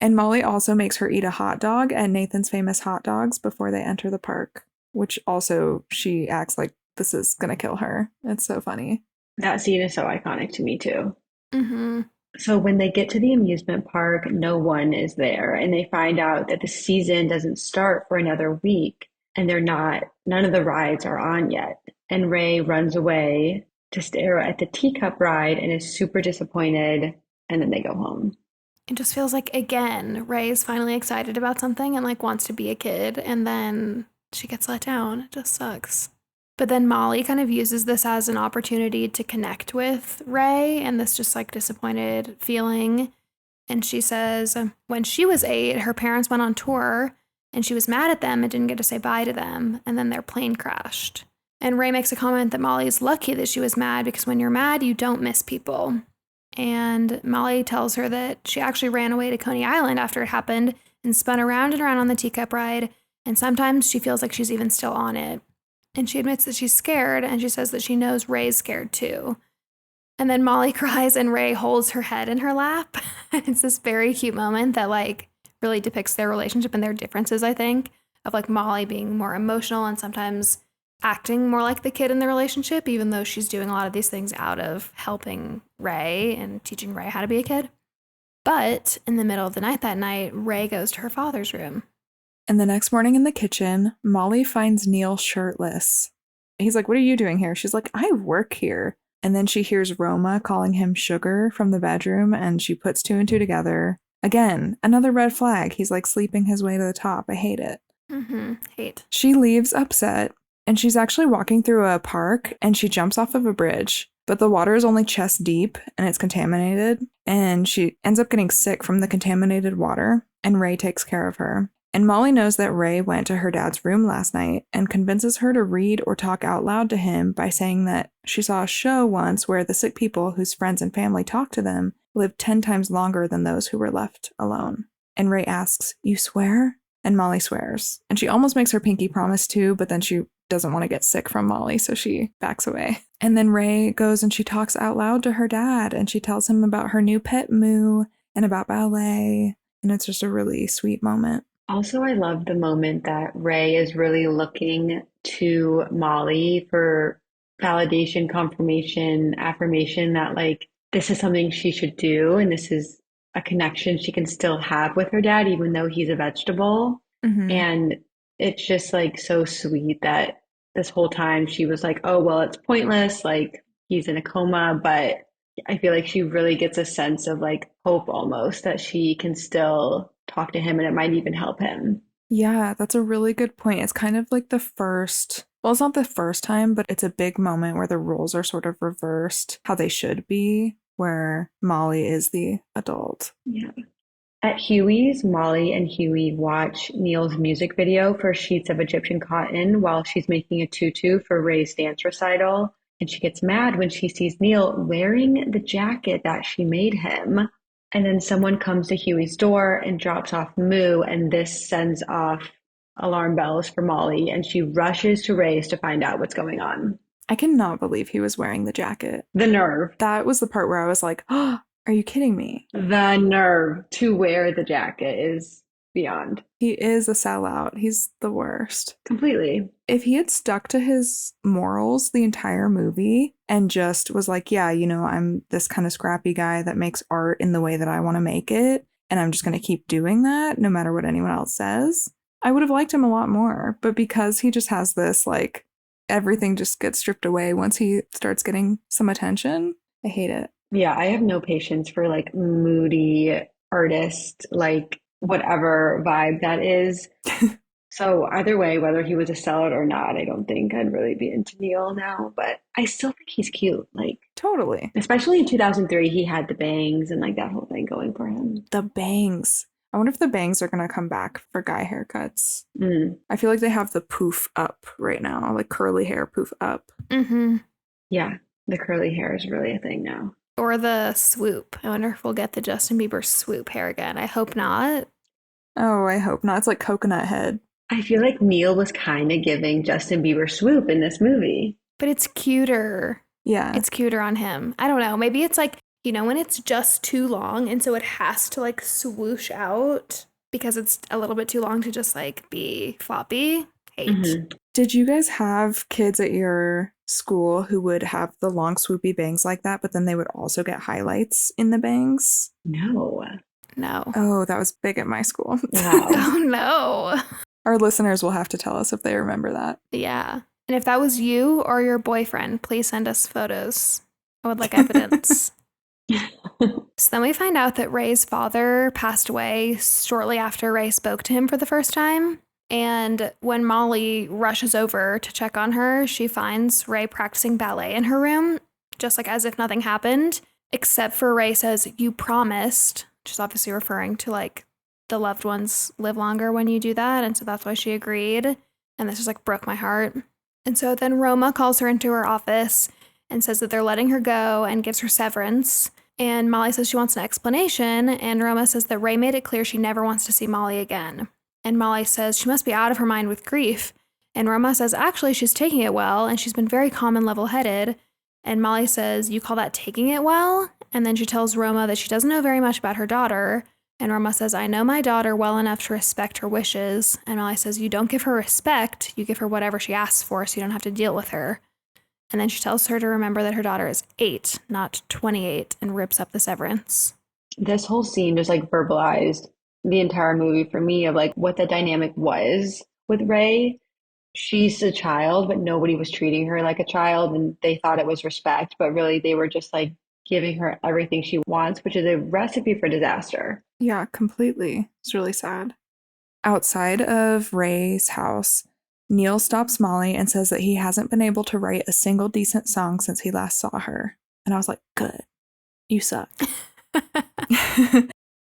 And Molly also makes her eat a hot dog at Nathan's Famous Hot Dogs before they enter the park, which also she acts like this is going to kill her. It's so funny. That scene is so iconic to me too. Mm-hmm. So when they get to the amusement park, no one is there, and they find out that the season doesn't start for another week, and none of the rides are on yet. And Ray runs away to stare at the teacup ride and is super disappointed, and then they go home. It just feels like, again, Ray is finally excited about something and like wants to be a kid, and then she gets let down. It just sucks. But then Molly kind of uses this as an opportunity to connect with Ray and this just like disappointed feeling. And she says when she was 8, her parents went on tour and she was mad at them and didn't get to say bye to them. And then their plane crashed. And Ray makes a comment that Molly's lucky that she was mad because when you're mad, you don't miss people. And Molly tells her that she actually ran away to Coney Island after it happened and spun around and around on the teacup ride. And sometimes she feels like she's even still on it. And she admits that she's scared, and she says that she knows Ray's scared too. And then Molly cries and Ray holds her head in her lap. It's this very cute moment that like really depicts their relationship and their differences, I think, of like Molly being more emotional and sometimes acting more like the kid in the relationship, even though she's doing a lot of these things out of helping Ray and teaching Ray how to be a kid. But in the middle of the night that night, Ray goes to her father's room. And the next morning in the kitchen, Molly finds Neil shirtless. He's like, what are you doing here? She's like, I work here. And then she hears Roma calling him sugar from the bedroom, and she puts 2 and 2 together. Again, another red flag. He's like sleeping his way to the top. I hate it. Hate. She leaves upset, and she's actually walking through a park, and she jumps off of a bridge. But the water is only chest deep, and it's contaminated. And she ends up getting sick from the contaminated water, and Ray takes care of her. And Molly knows that Ray went to her dad's room last night and convinces her to read or talk out loud to him by saying that she saw a show once where the sick people whose friends and family talked to them lived 10 times longer than those who were left alone. And Ray asks, you swear? And Molly swears. And she almost makes her pinky promise too, but then she doesn't want to get sick from Molly, so she backs away. And then Ray goes and she talks out loud to her dad, and she tells him about her new pet Moo and about ballet. And it's just a really sweet moment. Also, I love the moment that Ray is really looking to Molly for validation, confirmation, affirmation that like this is something she should do and this is a connection she can still have with her dad, even though he's a vegetable. Mm-hmm. And it's just like so sweet that this whole time she was like, oh, well, it's pointless. Like he's in a coma, but I feel like she really gets a sense of like hope almost that she can still talk to him and it might even help him. Yeah, that's a really good point. It's kind of like the first, well, it's not the first time, but it's a big moment where the roles are sort of reversed how they should be, where Molly is the adult. Yeah. At Huey's, Molly and Huey watch Neil's music video for Sheets of Egyptian Cotton while she's making a tutu for Ray's dance recital. And she gets mad when she sees Neil wearing the jacket that she made him. And then someone comes to Huey's door and drops off Moo, and this sends off alarm bells for Molly, and she rushes to Ray's to find out what's going on. I cannot believe he was wearing the jacket. The nerve. That was the part where I was like, oh, are you kidding me? The nerve to wear the jacket is beyond. He is a sellout. He's the worst. Completely. If he had stuck to his morals the entire movie and just was like, yeah, you know, I'm this kind of scrappy guy that makes art in the way that I want to make it, and I'm just going to keep doing that no matter what anyone else says, I would have liked him a lot more. But because he just has this, like, everything just gets stripped away once he starts getting some attention, I hate it. Yeah, I have no patience for like moody artist, like whatever vibe that is. So either way, whether he was a sellout or not, I don't think I'd really be into Neil now, but I still think he's cute. Like Totally. especially in 2003, he had the bangs and like that whole thing going for him. The bangs. I wonder if the bangs are going to come back for guy haircuts. I feel like they have the poof up right now, like curly hair poof up. Mm-hmm. Yeah, the curly hair is really a thing now. Or the swoop. I wonder if we'll get the Justin Bieber swoop hair again. I hope not. Oh, I hope not. It's like coconut head. I feel like Neil was kind of giving Justin Bieber swoop in this movie. But it's cuter. Yeah. It's cuter on him. I don't know. Maybe it's like, you know, when it's just too long and so it has to like swoosh out because it's a little bit too long to just like be floppy. Hate. Mhm. Did you guys have kids at your school who would have the long swoopy bangs like that, but then they would also get highlights in the bangs? No. No. Oh, that was big at my school. Wow. Oh no. Our listeners will have to tell us if they remember that. Yeah. And if that was you or your boyfriend, please send us photos. I would like evidence. So then we find out that Ray's father passed away shortly after Ray spoke to him for the first time. And when Molly rushes over to check on her, she finds Ray practicing ballet in her room, just like as if nothing happened, except for Ray says, "You promised," which is obviously referring to like the loved ones live longer when you do that. And so that's why she agreed. And this just like broke my heart. And so then Roma calls her into her office and says that they're letting her go and gives her severance. And Molly says she wants an explanation. And Roma says that Ray made it clear she never wants to see Molly again. And Molly says she must be out of her mind with grief. And Roma says actually she's taking it well and she's been very calm and level-headed. And Molly says, "You call that taking it well?" And then she tells Roma that she doesn't know very much about her daughter. And Roma says, "I know my daughter well enough to respect her wishes." And Molly says, "You don't give her respect, you give her whatever she asks for so you don't have to deal with her." And then she tells her to remember that her daughter is 8, not 28, and rips up the severance. This whole scene just like verbalized the entire movie for me of like what the dynamic was with Ray. She's a child, but nobody was treating her like a child, and they thought it was respect, but really they were just like giving her everything she wants, which is a recipe for disaster. Yeah, completely. It's really sad. Outside of Ray's house, Neil stops Molly and says that he hasn't been able to write a single decent song since he last saw her. And I was like, good. You suck.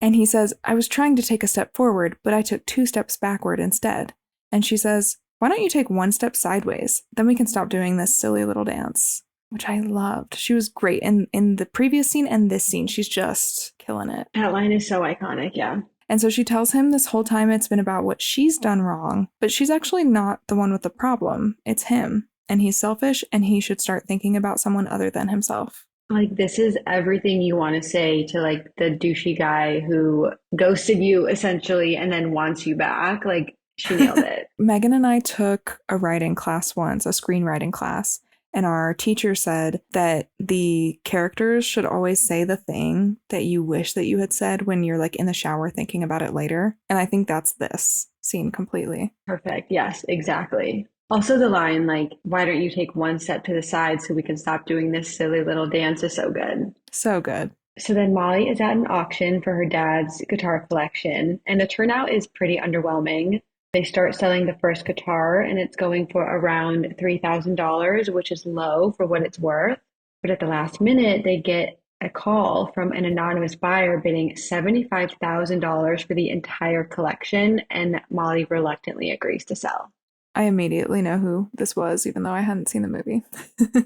And he says, "I was trying to take a step forward, but I took 2 steps backward instead." And she says, "Why don't you take 1 step sideways? Then we can stop doing this silly little dance," which I loved. She was great in the previous scene and this scene. She's just killing it. That line is so iconic, yeah. And so she tells him this whole time it's been about what she's done wrong, but she's actually not the one with the problem. It's him. And he's selfish and he should start thinking about someone other than himself. Like, this is everything you want to say to like the douchey guy who ghosted you essentially and then wants you back. Like, she nailed it. Megan and I took a writing class once, a screenwriting class, and our teacher said that the characters should always say the thing that you wish that you had said when you're like in the shower thinking about it later. And I think that's this scene completely. Perfect. Yes, exactly. Also, the line, like, why don't you take one step to the side so we can stop doing this silly little dance is so good. So good. So then Molly is at an auction for her dad's guitar collection, and the turnout is pretty underwhelming. They start selling the first guitar, and it's going for around $3,000, which is low for what it's worth. But at the last minute, they get a call from an anonymous buyer bidding $75,000 for the entire collection, and Molly reluctantly agrees to sell. I immediately know who this was, even though I hadn't seen the movie.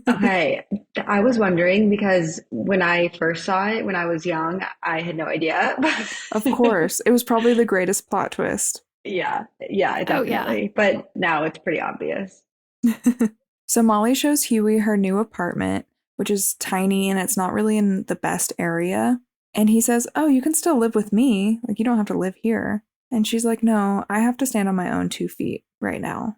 Okay, I was wondering because when I first saw it when I was young, I had no idea. Of course. It was probably the greatest plot twist. Yeah, Oh, yeah. definitely. But now it's pretty obvious. So Molly shows Huey her new apartment, which is tiny and it's not really in the best area. And he says, "Oh, you can still live with me. Like, you don't have to live here." And she's like, "No, I have to stand on my own 2 feet right now,"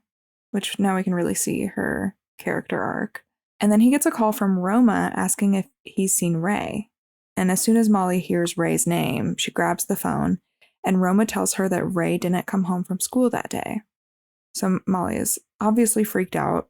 which now we can really see her character arc. And then he gets a call from Roma asking if he's seen Ray. And as soon as Molly hears Ray's name, she grabs the phone, and Roma tells her that Ray didn't come home from school that day. So Molly is obviously freaked out.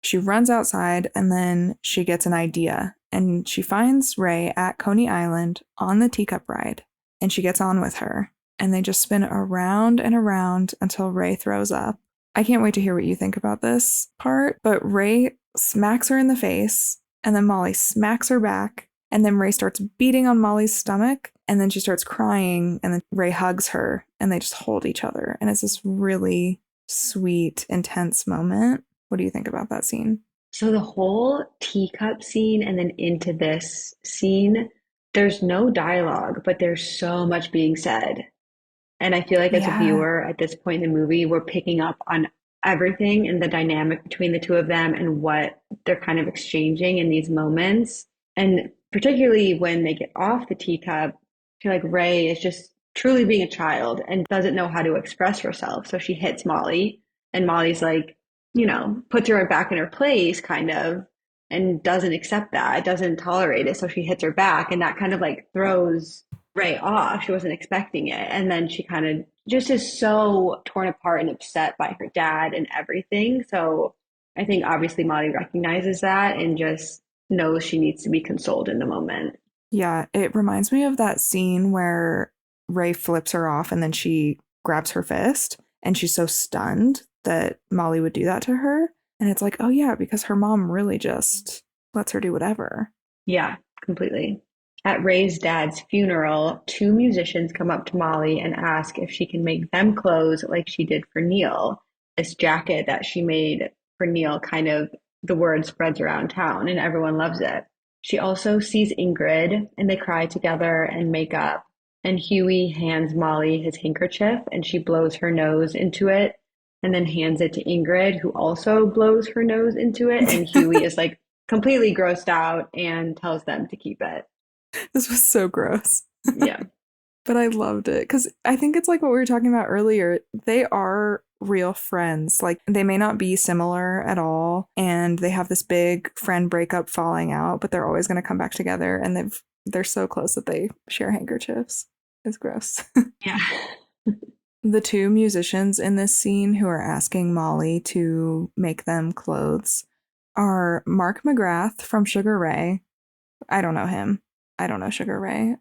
She runs outside, and then she gets an idea, and she finds Ray at Coney Island on the teacup ride, and she gets on with her, and they just spin around and around until Ray throws up. I can't wait to hear what you think about this part, but Ray smacks her in the face, and then Molly smacks her back, and then Ray starts beating on Molly's stomach, and then she starts crying, and then Ray hugs her, and they just hold each other, and it's this really sweet, intense moment. What do you think about that scene? So the whole teacup scene and then into this scene, there's no dialogue, but there's so much being said. And I feel like as a Yeah. viewer at this point in the movie, we're picking up on everything and the dynamic between the two of them and what they're kind of exchanging in these moments. And particularly when they get off the teacup, I feel like Ray is just truly being a child and doesn't know how to express herself. So she hits Molly, and Molly's like, puts her back in her place, kind of, and doesn't accept that, doesn't tolerate it. So she hits her back, and that kind of like throws Ray off. She wasn't expecting it. And then she kind of just is so torn apart and upset by her dad and everything. So I think obviously Molly recognizes that and just knows she needs to be consoled in the moment. Yeah, it reminds me of that scene where Ray flips her off and then she grabs her fist and she's so stunned that Molly would do that to her. And it's like, oh yeah, because her mom really just lets her do whatever. Yeah, completely. At Ray's dad's funeral, two musicians come up to Molly and ask if she can make them clothes like she did for Neil. This jacket that she made for Neil, kind of the word spreads around town and everyone loves it. She also sees Ingrid and they cry together and make up. And Huey hands Molly his handkerchief and she blows her nose into it and then hands it to Ingrid, who also blows her nose into it. And Huey is like completely grossed out and tells them to keep it. This was so gross. Yeah. But I loved it because I think it's like what we were talking about earlier. They are real friends. Like, they may not be similar at all, and they have this big friend breakup falling out, but they're always going to come back together, and they're so close that they share handkerchiefs. It's gross. Yeah. The two musicians in this scene who are asking Molly to make them clothes are Mark McGrath from Sugar Ray. I don't know him. I don't know Sugar Ray.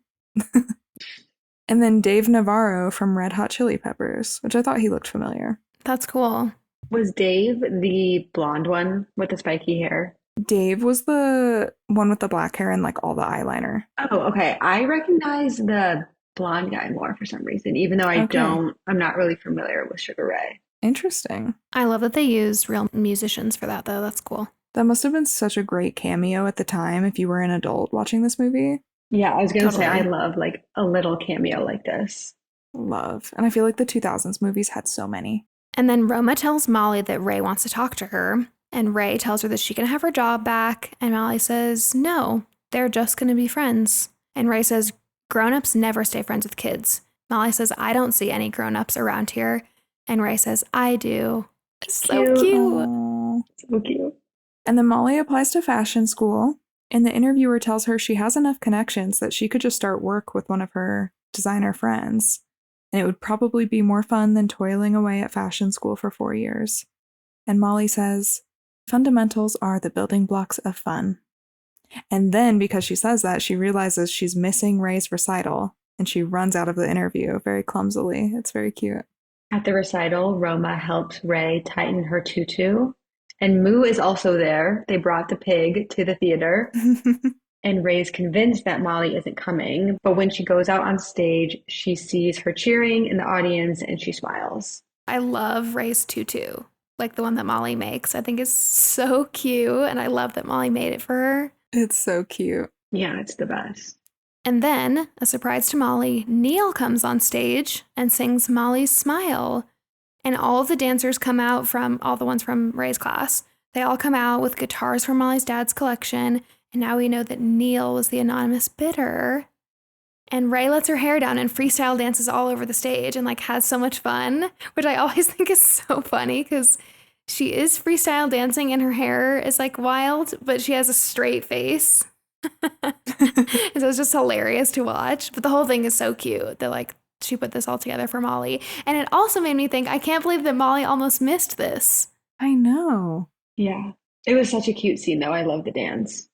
And then Dave Navarro from Red Hot Chili Peppers, which I thought he looked familiar. That's cool. Was Dave the blonde one with the spiky hair? Dave was the one with the black hair and like all the eyeliner. Oh, okay. I recognize the blonde guy more for some reason, even though Okay. I'm not really familiar with Sugar Ray. Interesting. I love that they used real musicians for that, though. That's cool. That must have been such a great cameo at the time if you were an adult watching this movie. Yeah, I was gonna say I Totally. love like a little cameo like this. Love. And I feel like the 2000s movies had so many. And then Roma tells Molly that Ray wants to talk to her. And Ray tells her that she can have her job back. And Molly says, no, they're just going to be friends. And Ray says, grown-ups never stay friends with kids. Molly says, I don't see any grown-ups around here. And Ray says, I do. So cute. Aww. So cute. And then Molly applies to fashion school, and the interviewer tells her she has enough connections that she could just start work with one of her designer friends. And it would probably be more fun than toiling away at fashion school for 4 years. And Molly says, fundamentals are the building blocks of fun. And then, because she says that, she realizes she's missing Ray's recital, and she runs out of the interview very clumsily. It's very cute. At the recital, Roma helps Ray tighten her tutu, and Moo is also there. They brought the pig to the theater, and Ray's convinced that Molly isn't coming. But when she goes out on stage, she sees her cheering in the audience, and she smiles. I love Ray's tutu, like the one that Molly makes. I think is so cute, and I love that Molly made it for her. It's so cute. Yeah, it's the best. And then, a surprise to Molly, Neil comes on stage and sings Molly's Smile. And all of the dancers come out from, all the ones from Ray's class, they all come out with guitars from Molly's dad's collection. And now we know that Neil was the anonymous bidder. And Ray lets her hair down and freestyle dances all over the stage and like has so much fun, which I always think is so funny because she is freestyle dancing and her hair is like wild, but she has a straight face. And so it's just hilarious to watch. But the whole thing is so cute that like she put this all together for Molly. And it also made me think, I can't believe that Molly almost missed this. I know. Yeah. It was such a cute scene, though. I love the dance.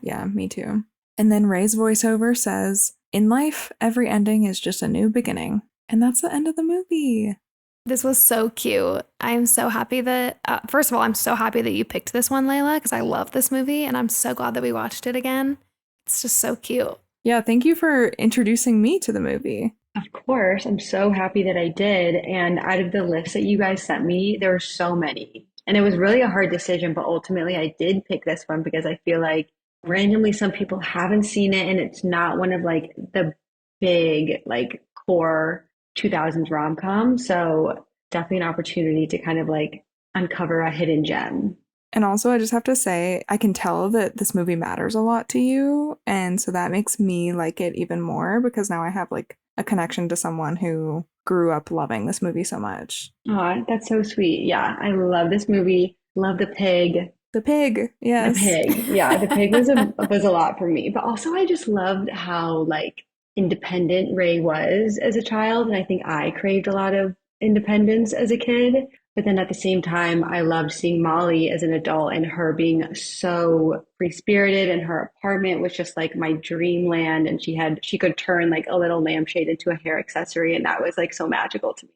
Yeah, me too. And then Ray's voiceover says, in life, every ending is just a new beginning. And that's the end of the movie. This was so cute. I am so happy that, first of all, I'm so happy that you picked this one, Layla, because I love this movie and I'm so glad that we watched it again. It's just so cute. Yeah, thank you for introducing me to the movie. Of course. I'm so happy that I did. And out of the list that you guys sent me, there were so many. And it was really a hard decision, but ultimately I did pick this one because I feel like randomly some people haven't seen it and it's not one of like the big like core 2000s rom-com. So definitely an opportunity to kind of like uncover a hidden gem. And also, I just have to say, I can tell that this movie matters a lot to you. And so that makes me like it even more because now I have like a connection to someone who grew up loving this movie so much. Oh, that's so sweet. Yeah, I love this movie. Love the pig. The pig, yes. The pig. Yeah, the pig was a lot for me. But also I just loved how like independent Ray was as a child. And I think I craved a lot of independence as a kid. But then at the same time, I loved seeing Molly as an adult and her being so free-spirited, and her apartment was just like my dreamland. And she could turn like a little lampshade into a hair accessory. And that was like so magical to me.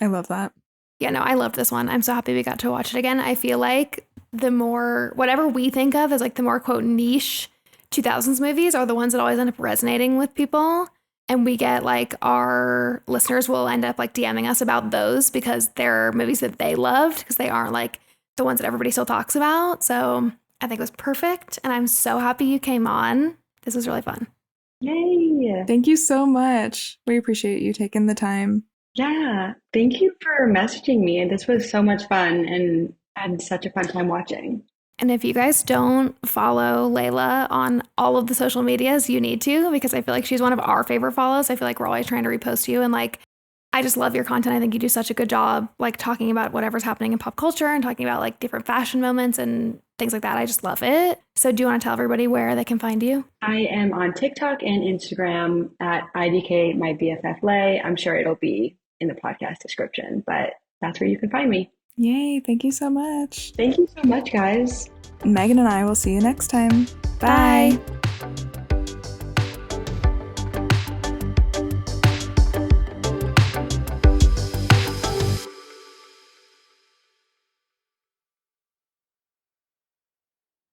I love that. Yeah, no, I loved this one. I'm so happy we got to watch it again. I feel like the more, whatever we think of as like the more quote niche 2000s movies are the ones that always end up resonating with people. And we get like our listeners will end up like DMing us about those because they're movies that they loved because they aren't like the ones that everybody still talks about. So I think it was perfect. And I'm so happy you came on. This was really fun. Yay. Thank you so much. We appreciate you taking the time. Yeah. Thank you for messaging me. And this was so much fun and I had such a fun time watching. And if you guys don't follow Layla on all of the social medias, you need to, because I feel like she's one of our favorite follows. I feel like we're always trying to repost you. And like, I just love your content. I think you do such a good job, like talking about whatever's happening in pop culture and talking about like different fashion moments and things like that. I just love it. So do you want to tell everybody where they can find you? I am on TikTok and Instagram at idkmybfflei. I'm sure it'll be in the podcast description, but that's where you can find me. Yay, thank you so much. Thank you so much, guys. Megan and I will see you next time. Bye. Bye.